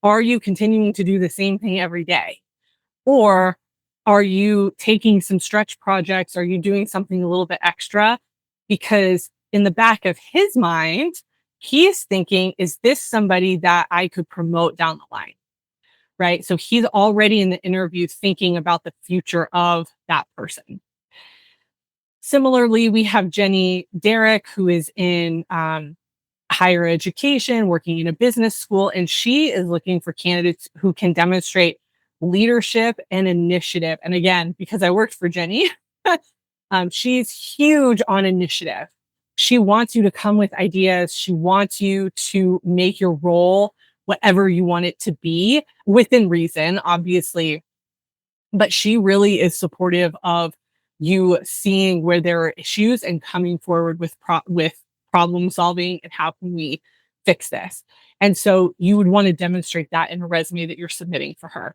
are you continuing to do the same thing every day? Or Are you taking some stretch projects? Are you doing something a little bit extra? Because in the back of his mind, he's thinking, is this somebody that I could promote down the line? Right. So he's already in the interview thinking about the future of that person. Similarly, we have Jenny Derrick, who is in higher education, working in a business school, and she is looking for candidates who can demonstrate leadership and initiative. And again, because I worked for Jenny, she's huge on initiative. She wants you to come with ideas. She wants you to make your role whatever you want it to be within reason, obviously. But she really is supportive of you seeing where there are issues and coming forward with problem solving and how can we fix this. And so you would want to demonstrate that in a resume that you're submitting for her.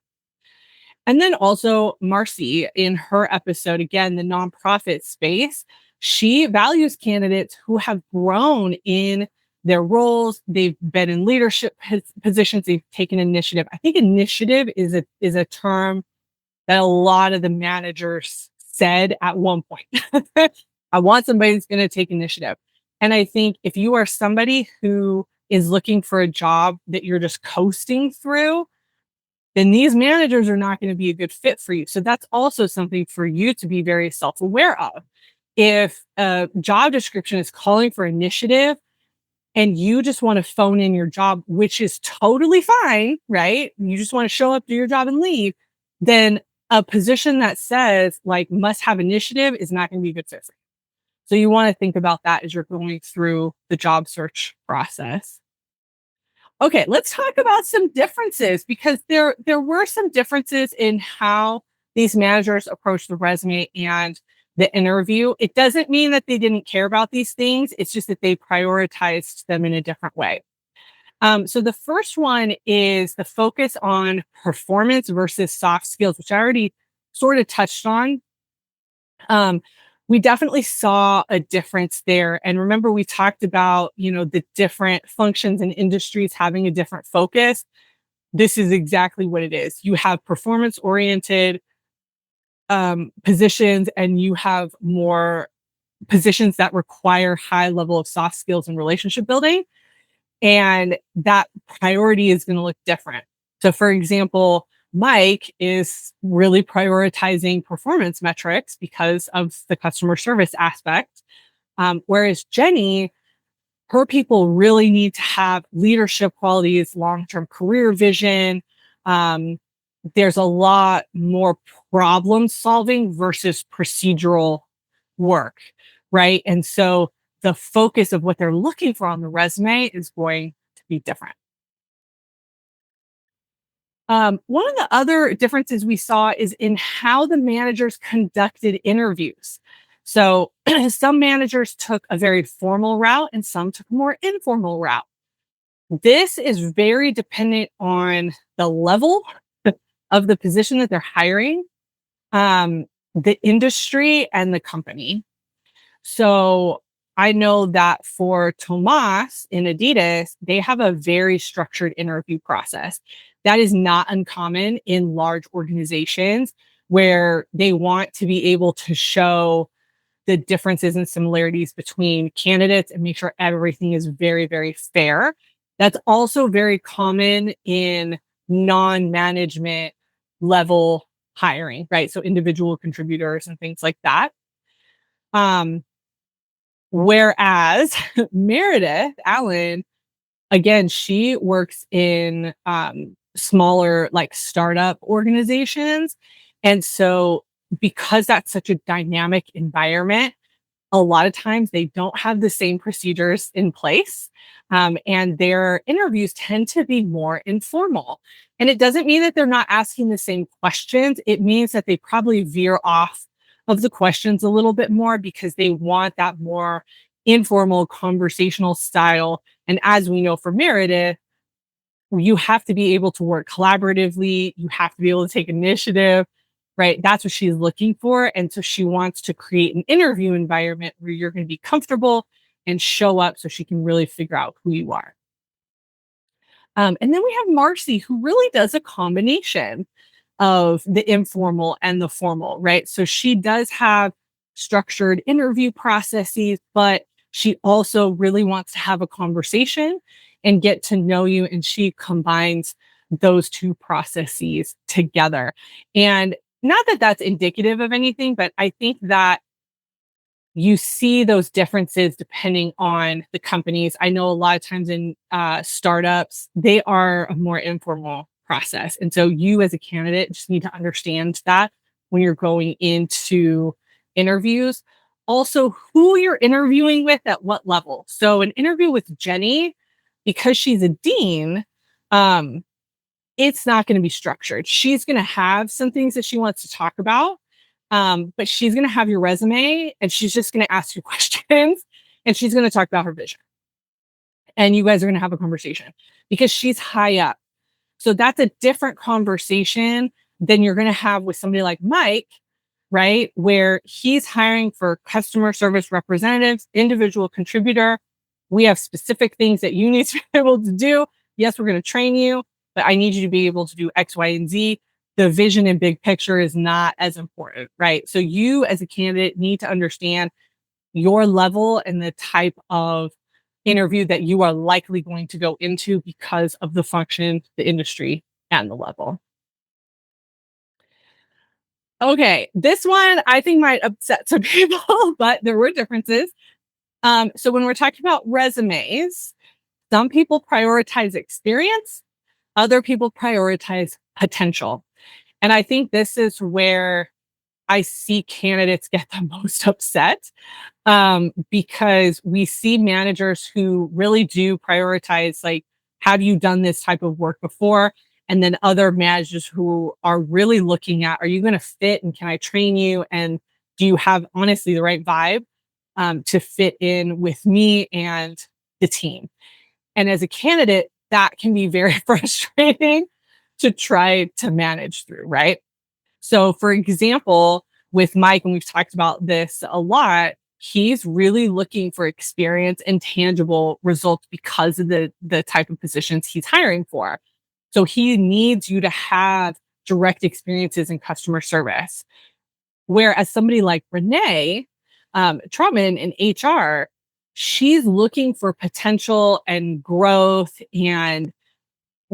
And then also Marcy in her episode, again, the nonprofit space, she values candidates who have grown in their roles. They've been in leadership positions. They've taken initiative. I think initiative is a term that a lot of the managers said at one point. I want somebody who's going to take initiative. And I think if you are somebody who is looking for a job that you're just coasting through, then these managers are not going to be a good fit for you. So that's also something for you to be very self-aware of. If a job description is calling for initiative and you just want to phone in your job, which is totally fine, right? You just want to show up, do your job and leave, then a position that says like must have initiative is not going to be a good fit for you. So you want to think about that as you're going through the job search process. Okay, let's talk about some differences because there were some differences in how these managers approach the resume and the interview. It doesn't mean that they didn't care about these things. It's just that they prioritized them in a different way. So the first one is the focus on performance versus soft skills, which I already sort of touched on. We definitely saw a difference there. And remember, we talked about, the different functions and industries having a different focus. This is exactly what it is. You have performance oriented positions and you have more positions that require high level of soft skills and relationship building. And that priority is going to look different. So for example, Mike is really prioritizing performance metrics because of the customer service aspect. Whereas Jenny, her people really need to have leadership qualities, long-term career vision. There's a lot more problem solving versus procedural work, right? And so the focus of what they're looking for on the resume is going to be different. One of the other differences we saw is in how the managers conducted interviews. So some managers took a very formal route and some took a more informal route. This is very dependent on the level of the position that they're hiring, the industry, and the company. So I know that for Tomas in Adidas, they have a very structured interview process. That is not uncommon in large organizations where they want to be able to show the differences and similarities between candidates and make sure everything is very, very fair. That's also very common in non-management level hiring, right? So individual contributors and things like that. Whereas Meredith Allen, again, she works in smaller like startup organizations. And so because that's such a dynamic environment, a lot of times they don't have the same procedures in place. And their interviews tend to be more informal. And it doesn't mean that they're not asking the same questions. It means that they probably veer off of the questions a little bit more because they want that more informal conversational style. And as we know for Meredith, you have to be able to work collaboratively. You have to be able to take initiative, right? That's what she's looking for. And so she wants to create an interview environment where you're going to be comfortable and show up so she can really figure out who you are. And then we have Marcy, who really does a combination. of the informal and the formal, right? So she does have structured interview processes, but she also really wants to have a conversation and get to know you. And she combines those two processes together. And not that that's indicative of anything, but I think that you see those differences depending on the companies. I know a lot of times in startups, they are a more informal process. And so you as a candidate just need to understand that when you're going into interviews. Also, who you're interviewing with at what level. So an interview with Jenny, because she's a dean, um, it's not going to be structured. She's going to have some things that she wants to talk about, but she's going to have your resume and she's just going to ask you questions and she's going to talk about her vision. And you guys are going to have a conversation because she's high up. So that's a different conversation than you're going to have with somebody like Mike, right? Where he's hiring for customer service representatives, individual contributor. We have specific things that you need to be able to do. Yes, we're going to train you, but I need you to be able to do X, Y, and Z. The vision and big picture is not as important, right? So you as a candidate need to understand your level and the type of interview that you are likely going to go into because of the function, the industry, and the level. Okay, this one I think might upset some people, but there were differences. So when we're talking about resumes, some people prioritize experience, other people prioritize potential. And I think this is where I see candidates get the most upset, because we see managers who really do prioritize, like, have you done this type of work before? And then other managers who are really looking at, are you going to fit and can I train you? And do you have honestly the right vibe to fit in with me and the team? And as a candidate, that can be very frustrating to try to manage through, right? So, for example, with Mike, and we've talked about this a lot, he's really looking for experience and tangible results because of the type of positions he's hiring for. So he needs you to have direct experiences in customer service. Whereas somebody like Renee Trotman in HR, she's looking for potential and growth and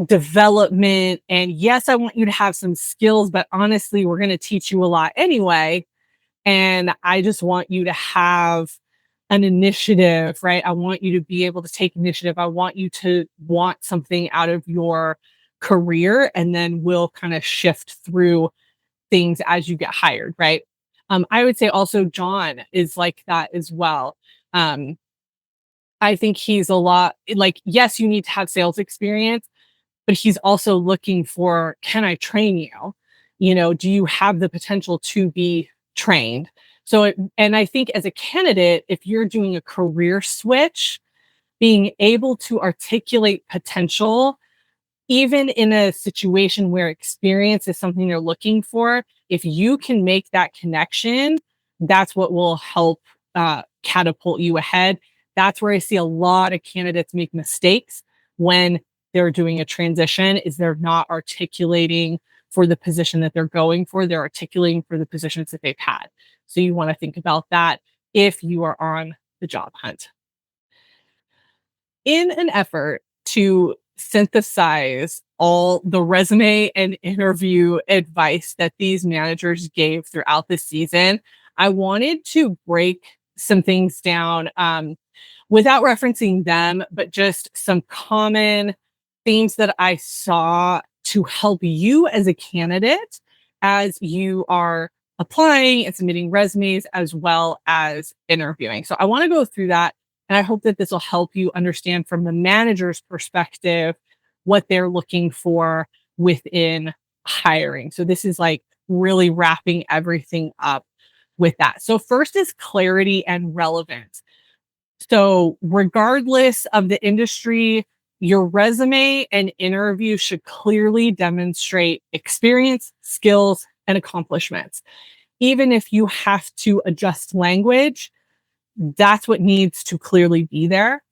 development. And yes, I want you to have some skills, but honestly, we're going to teach you a lot anyway. And I just want you to have an initiative, right? I want you to be able to take initiative. I want you to want something out of your career, and then we'll kind of shift through things as you get hired, right? I would say also John is like that as well. Um, I think he's a lot like, yes, you need to have sales experience, but he's also looking for, can I train you? You know, do you have the potential to be trained? So, and I think as a candidate, if you're doing a career switch, being able to articulate potential, even in a situation where experience is something you're looking for, if you can make that connection, that's what will help catapult you ahead. That's where I see a lot of candidates make mistakes when they're doing a transition, is they're not articulating for the position that they're going for. They're articulating for the positions that they've had. So you want to think about that if you are on the job hunt. In an effort to synthesize all the resume and interview advice that these managers gave throughout the season, I wanted to break some things down, without referencing them, but just some common themes that I saw to help you as a candidate as you are applying and submitting resumes as well as interviewing. So I want to go through that. And I hope that this will help you understand from the manager's perspective what they're looking for within hiring. So this is like really wrapping everything up with that. So first is clarity and relevance. So regardless of the industry, your resume and interview should clearly demonstrate experience, skills, and accomplishments. Even if you have to adjust language, that's what needs to clearly be there.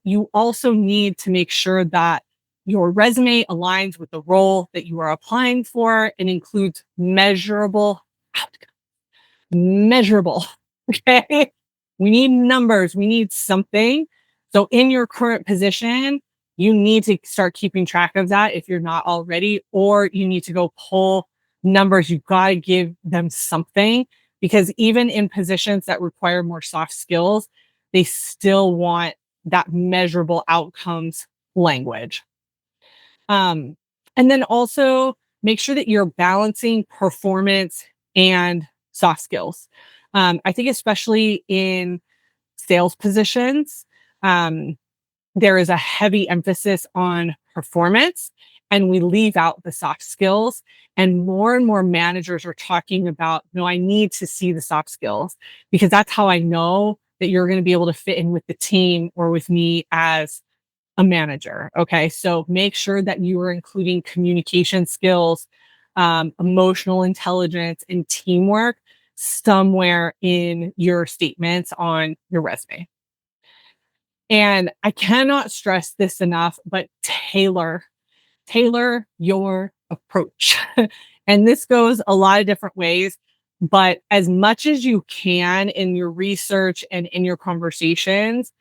You also need to make sure that your resume aligns with the role that you are applying for and includes measurable outcomes. Measurable. Okay. We need numbers. We need something. So in your current position, you need to start keeping track of that if you're not already, or you need to go pull numbers. You've got to give them something, because even in positions that require more soft skills, they still want that measurable outcomes language. And then also make sure that you're balancing performance and soft skills. I think especially in sales positions, um, there is a heavy emphasis on performance and we leave out the soft skills. And more managers are talking about, no, I need to see the soft skills because that's how I know that you're going to be able to fit in with the team or with me as a manager. Okay. So make sure that you are including communication skills, emotional intelligence, and teamwork somewhere in your statements on your resume. And I cannot stress this enough, but tailor your approach. And this goes a lot of different ways, but as much as you can in your research and in your conversations,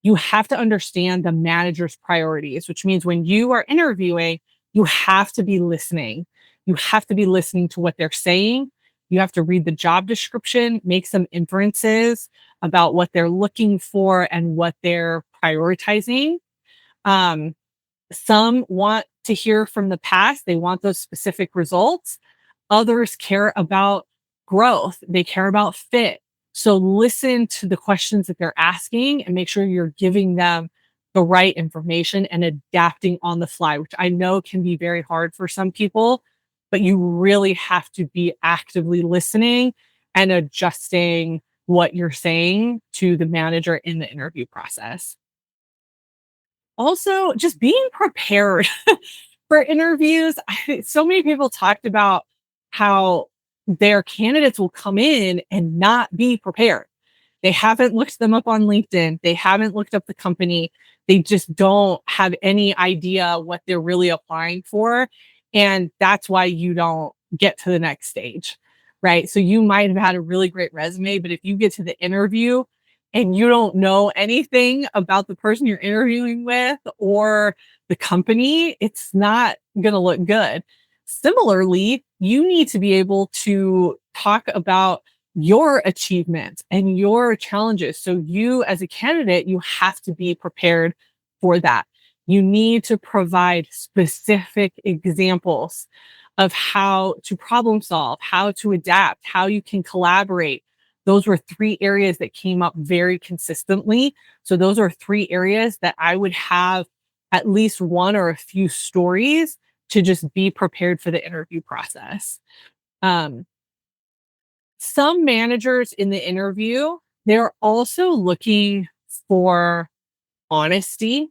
you have to understand the manager's priorities, which means when you are interviewing, you have to be listening. You have to be listening to what they're saying. You have to read the job description, make some inferences about what they're looking for and what they're prioritizing. Um, some want to hear from the past. They want those specific results. Others care about growth. They care about fit. So listen to the questions that they're asking and make sure you're giving them the right information and adapting on the fly, which I know can be very hard for some people, but you really have to be actively listening and adjusting what you're saying to the manager in the interview process. Also, just being prepared for interviews. So many people talked about how their candidates will come in and not be prepared. They haven't looked them up on LinkedIn. They haven't looked up the company. They just don't have any idea what they're really applying for. And that's why you don't get to the next stage, right? So you might have had a really great resume, but if you get to the interview and you don't know anything about the person you're interviewing with or the company, it's not going to look good. Similarly, you need to be able to talk about your achievements and your challenges. So you as a candidate, you have to be prepared for that. You need to provide specific examples of how to problem solve, how to adapt, how you can collaborate. Those were three areas that came up very consistently. So those are three areas that I would have at least one or a few stories to just be prepared for the interview process. Um, some managers in the interview, they're also looking for honesty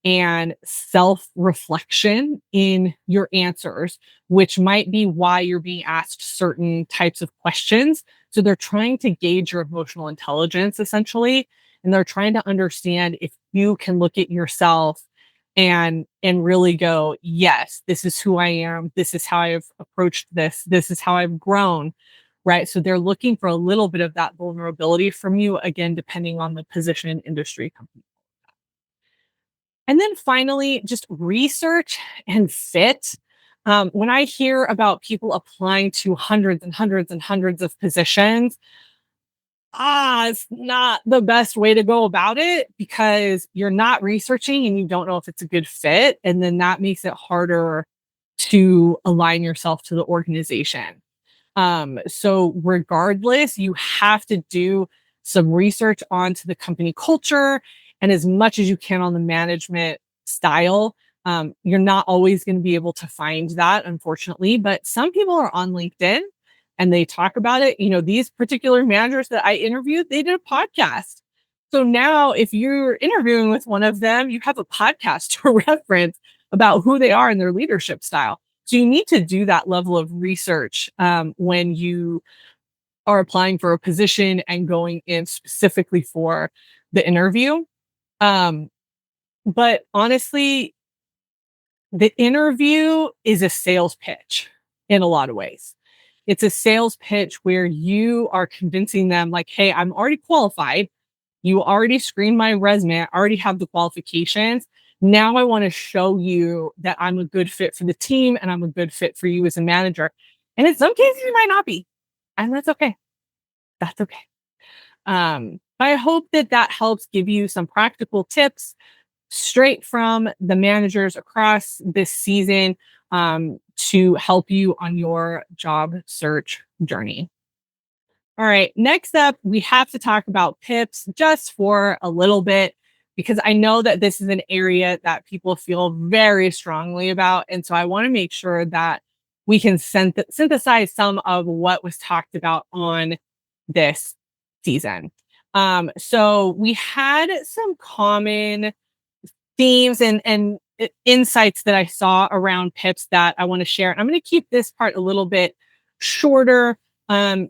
and self-reflection in your answers, which might be why you're being asked certain types of questions. So they're trying to gauge your emotional intelligence essentially, and they're trying to understand if you can look at yourself and really go, yes, this is who I am. This is how I've approached this. This is how I've grown. Right. So they're looking for a little bit of that vulnerability from you, again, depending on the position, industry, company. And then finally, just research and fit. When I hear about people applying to hundreds and hundreds and hundreds of positions, it's not the best way to go about it because you're not researching and you don't know if it's a good fit. And then that makes it harder to align yourself to the organization. So regardless, you have to do some research onto the company culture and as much as you can on the management style. You're not always going to be able to find that, unfortunately, but some people are on LinkedIn and they talk about it. You know, these particular managers that I interviewed, they did a podcast. So now if you're interviewing with one of them, you have a podcast to reference about who they are and their leadership style. So you need to do that level of research when you are applying for a position and going in specifically for the interview. Um, but honestly, The interview is a sales pitch in a lot of ways. It's a sales pitch where you are convincing them, like, hey, I'm already qualified. You already screened my resume. I already have the qualifications. Now I want to show you that I'm a good fit for the team and I'm a good fit for you as a manager. And in some cases, you might not be. And that's okay. That's okay. But I hope that that helps give you some practical tips straight from the managers across this season to help you on your job search journey. All right, next up, we have to talk about PIPs just for a little bit because I know that this is an area that people feel very strongly about. And so I want to make sure that we can synthesize some of what was talked about on this season. So we had some common themes and insights that I saw around PIPs that I want to share. I'm going to keep this part a little bit shorter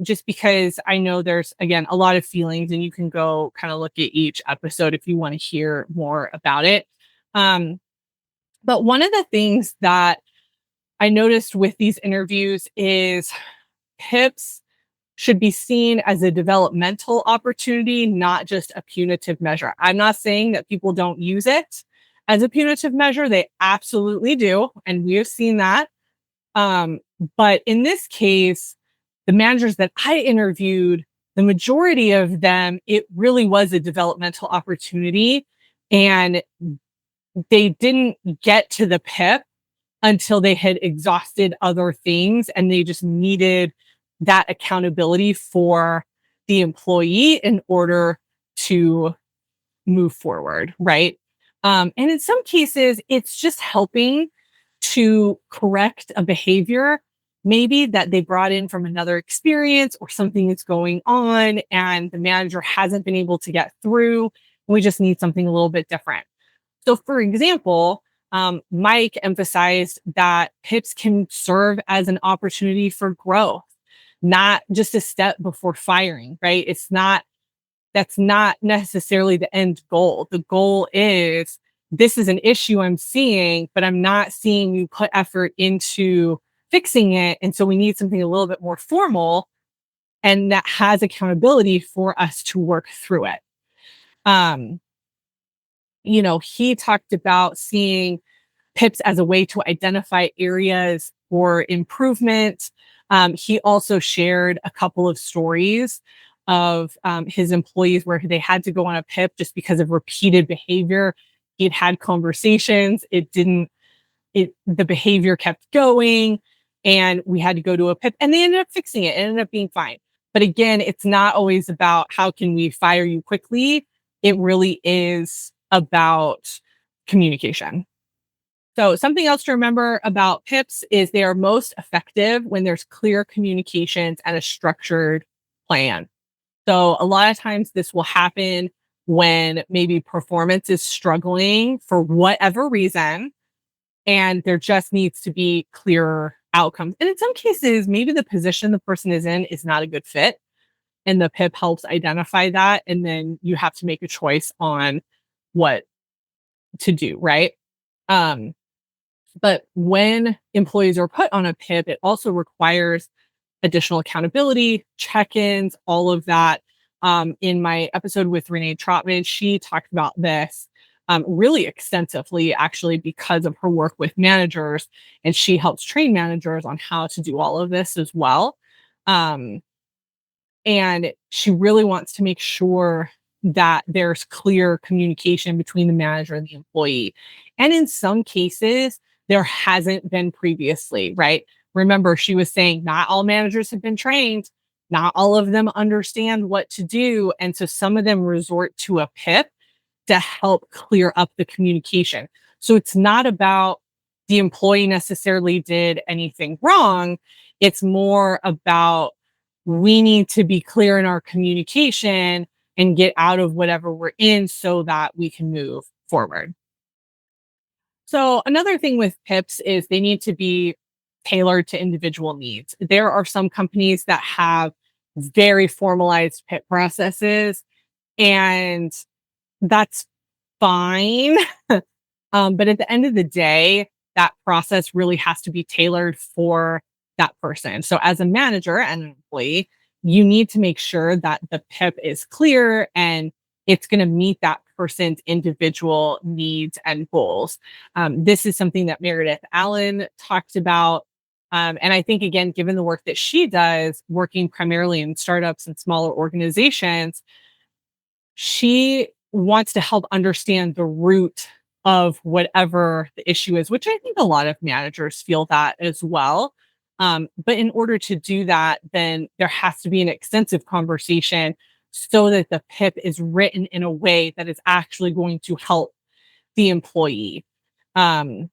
just because I know there's, again, a lot of feelings and you can go kind of look at each episode if you want to hear more about it. But one of the things that I noticed with these interviews is PIPs should be seen as a developmental opportunity, not just a punitive measure. I'm not saying that people don't use it as a punitive measure. They absolutely do. And we have seen that. But in this case, the managers that I interviewed, the majority of them, it really was a developmental opportunity. And they didn't get to the PIP until they had exhausted other things and they just needed that accountability for the employee in order to move forward, right? And in some cases, it's just helping to correct a behavior, maybe that they brought in from another experience or something is going on and the manager hasn't been able to get through. We just need something a little bit different. So, for example, Mike emphasized that PIPs can serve as an opportunity for growth, not just a step before firing, right? That's not necessarily the end goal. The goal is this is an issue I'm seeing, but I'm not seeing you put effort into fixing it. And so we need something a little bit more formal and that has accountability for us to work through it. He talked about seeing PIPs as a way to identify areas for improvement. He also shared a couple of stories of his employees where they had to go on a PIP just because of repeated behavior. He'd had conversations. The behavior kept going and we had to go to a PIP and they ended up fixing it. It ended up being fine. But again, it's not always about how can we fire you quickly. It really is about communication. So something else to remember about PIPs is they are most effective when there's clear communications and a structured plan. So a lot of times this will happen when maybe performance is struggling for whatever reason, and there just needs to be clear outcomes. And in some cases, maybe the position the person is in is not a good fit, and the PIP helps identify that. And then you have to make a choice on what to do, right? But when employees are put on a PIP, it also requires additional accountability, check-ins, all of that. In my episode with Renee Trotman, she talked about this really extensively, actually, because of her work with managers, and she helps train managers on how to do all of this as well. And she really wants to make sure that there's clear communication between the manager and the employee. And in some cases, there hasn't been previously, right? Remember, she was saying not all managers have been trained. Not all of them understand what to do. And so some of them resort to a PIP to help clear up the communication. So it's not about the employee necessarily did anything wrong. It's more about we need to be clear in our communication and get out of whatever we're in so that we can move forward. So another thing with PIPs is they need to be tailored to individual needs. There are some companies that have very formalized PIP processes, and that's fine. But at the end of the day, that process really has to be tailored for that person. So as a manager and an employee, you need to make sure that the PIP is clear and it's going to meet that person's individual needs and goals. This is something that Meredith Allen talked about. And I think, again, given the work that she does, working primarily in startups and smaller organizations, she wants to help understand the root of whatever the issue is, which I think a lot of managers feel that as well. But in order to do that, then there has to be an extensive conversation so that the PIP is written in a way that is actually going to help the employee. Um,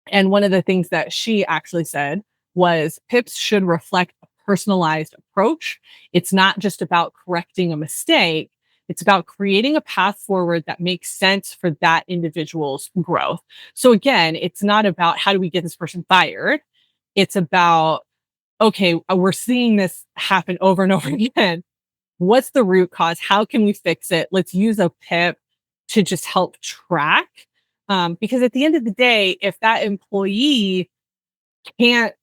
and one of the things that she actually said was PIPs should reflect a personalized approach. It's not just about correcting a mistake, it's about creating a path forward that makes sense for that individual's growth. So, again, it's not about how do we get this person fired? It's about, okay, we're seeing this happen over and over again. What's the root cause? How can we fix it? Let's use a PIP to just help track. Because at the end of the day, if that employee can't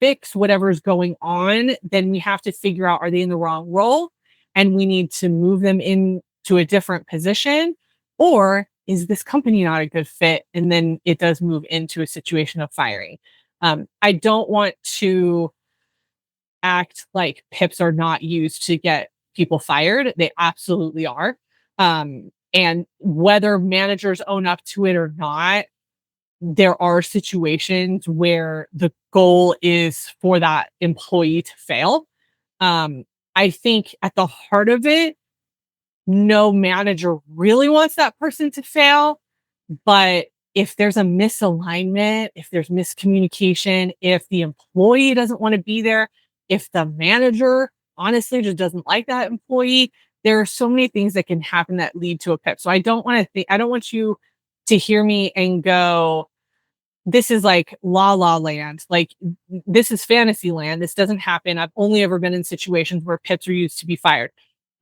fix whatever's going on, then we have to figure out, are they in the wrong role? And we need to move them into a different position. Or is this company not a good fit? And then it does move into a situation of firing. I don't want to act like PIPs are not used to get people fired. They absolutely are. And whether managers own up to it or not, there are situations where the goal is for that employee to fail. I think at the heart of it, no manager really wants that person to fail. But if there's a misalignment, if there's miscommunication, if the employee doesn't want to be there, if the manager honestly just doesn't like that employee, there are so many things that can happen that lead to a PIP. So I don't want you to hear me and go, this is like la la land. Like, this is fantasy land. This doesn't happen. I've only ever been in situations where PIPs are used to be fired.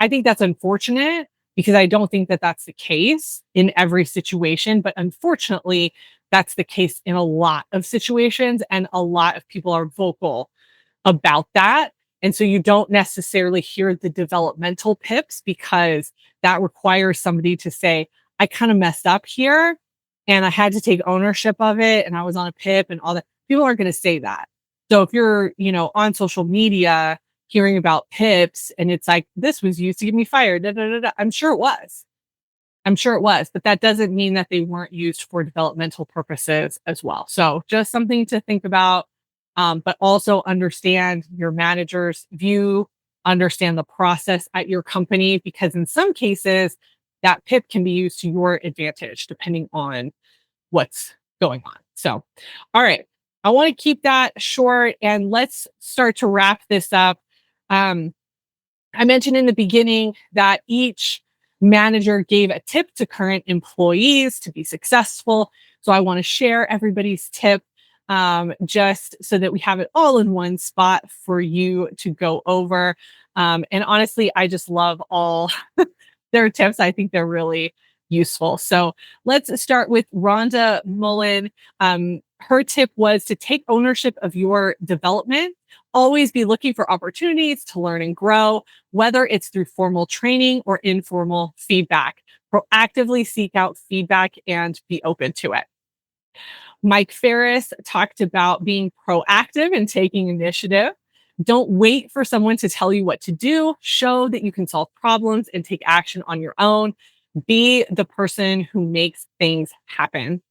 I think that's unfortunate because I don't think that that's the case in every situation. But unfortunately, that's the case in a lot of situations. And a lot of people are vocal about that. And so you don't necessarily hear the developmental PIPs because that requires somebody to say, I kind of messed up here and I had to take ownership of it and I was on a PIP and all that. People aren't going to say that. So if you're, on social media hearing about PIPs and it's like, this was used to get me fired, da, da, da, da. I'm sure it was. I'm sure it was, but that doesn't mean that they weren't used for developmental purposes as well. So just something to think about, but also understand your manager's view, understand the process at your company, because in some cases, that PIP can be used to your advantage depending on what's going on. So, all right, I want to keep that short and let's start to wrap this up. I mentioned in the beginning that each manager gave a tip to current employees to be successful. So I want to share everybody's tip just so that we have it all in one spot for you to go over. And honestly, I just love all their tips. I think they're really useful. So let's start with Rhonda Mullen. Her tip was to take ownership of your development. Always be looking for opportunities to learn and grow, whether it's through formal training or informal feedback. Proactively seek out feedback and be open to it. Mike Ferris talked about being proactive and taking initiative. Don't wait for someone to tell you what to do. Show that you can solve problems and take action on your own. Be the person who makes things happen.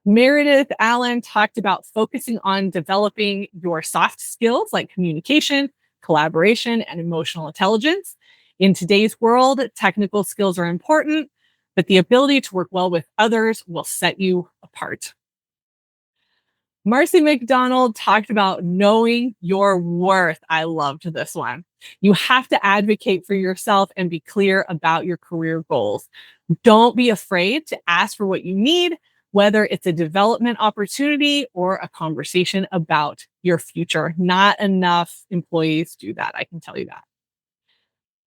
Meredith Allen talked about focusing on developing your soft skills like communication, collaboration, and emotional intelligence. In today's world, technical skills are important, but the ability to work well with others will set you apart. Marcy McDonald talked about knowing your worth. I loved this one. You have to advocate for yourself and be clear about your career goals. Don't be afraid to ask for what you need, whether it's a development opportunity or a conversation about your future. Not enough employees do that. I can tell you that.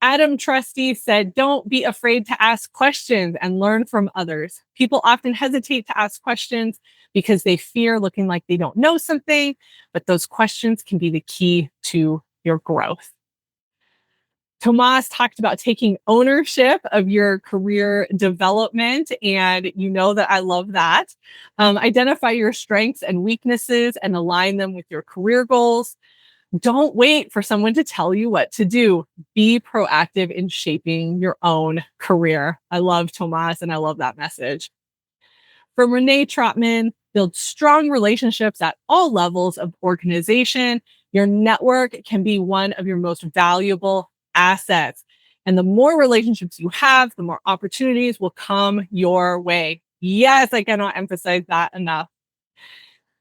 Adam Trusty said, don't be afraid to ask questions and learn from others. People often hesitate to ask questions because they fear looking like they don't know something, but those questions can be the key to your growth. Tomas talked about taking ownership of your career development, and you know that I love that. Identify your strengths and weaknesses and align them with your career goals. Don't wait for someone to tell you what to do. Be proactive in shaping your own career. I love Tomas and I love that message. From Renee Trotman, build strong relationships at all levels of organization. Your network can be one of your most valuable assets. And the more relationships you have, the more opportunities will come your way. Yes, I cannot emphasize that enough.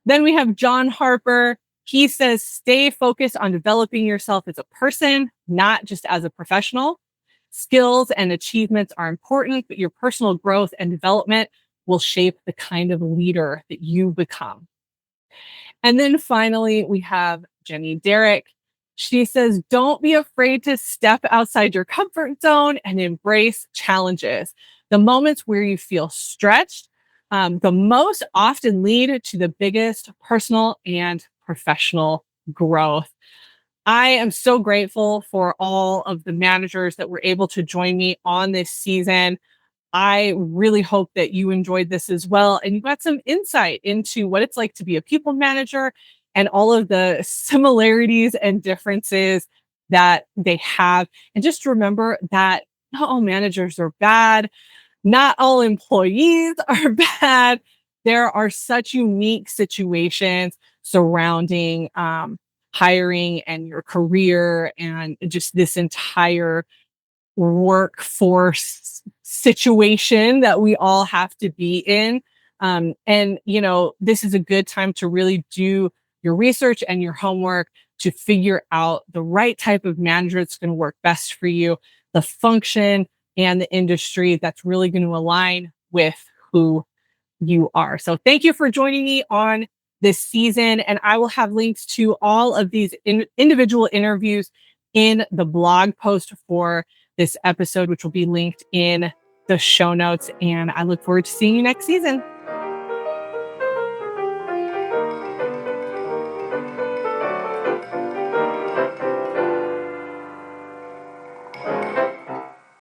Then we have John Harper. He says, stay focused on developing yourself as a person, not just as a professional. Skills and achievements are important, but your personal growth and development will shape the kind of leader that you become. And then finally, we have Jenny Derrick. She says, don't be afraid to step outside your comfort zone and embrace challenges. The moments where you feel stretched, the most often lead to the biggest personal and professional growth. I am so grateful for all of the managers that were able to join me on this season. I really hope that you enjoyed this as well and you got some insight into what it's like to be a people manager and all of the similarities and differences that they have. And just remember that not all managers are bad. Not all employees are bad. There are such unique situations surrounding hiring and your career and just this entire workforce situation that we all have to be in. And, you know, this is a good time to really do your research and your homework to figure out the right type of manager that's going to work best for you, the function and the industry that's really going to align with who you are. So thank you for joining me on this season. And I will have links to all of these individual interviews in the blog post for this episode, which will be linked in the show notes. And I look forward to seeing you next season.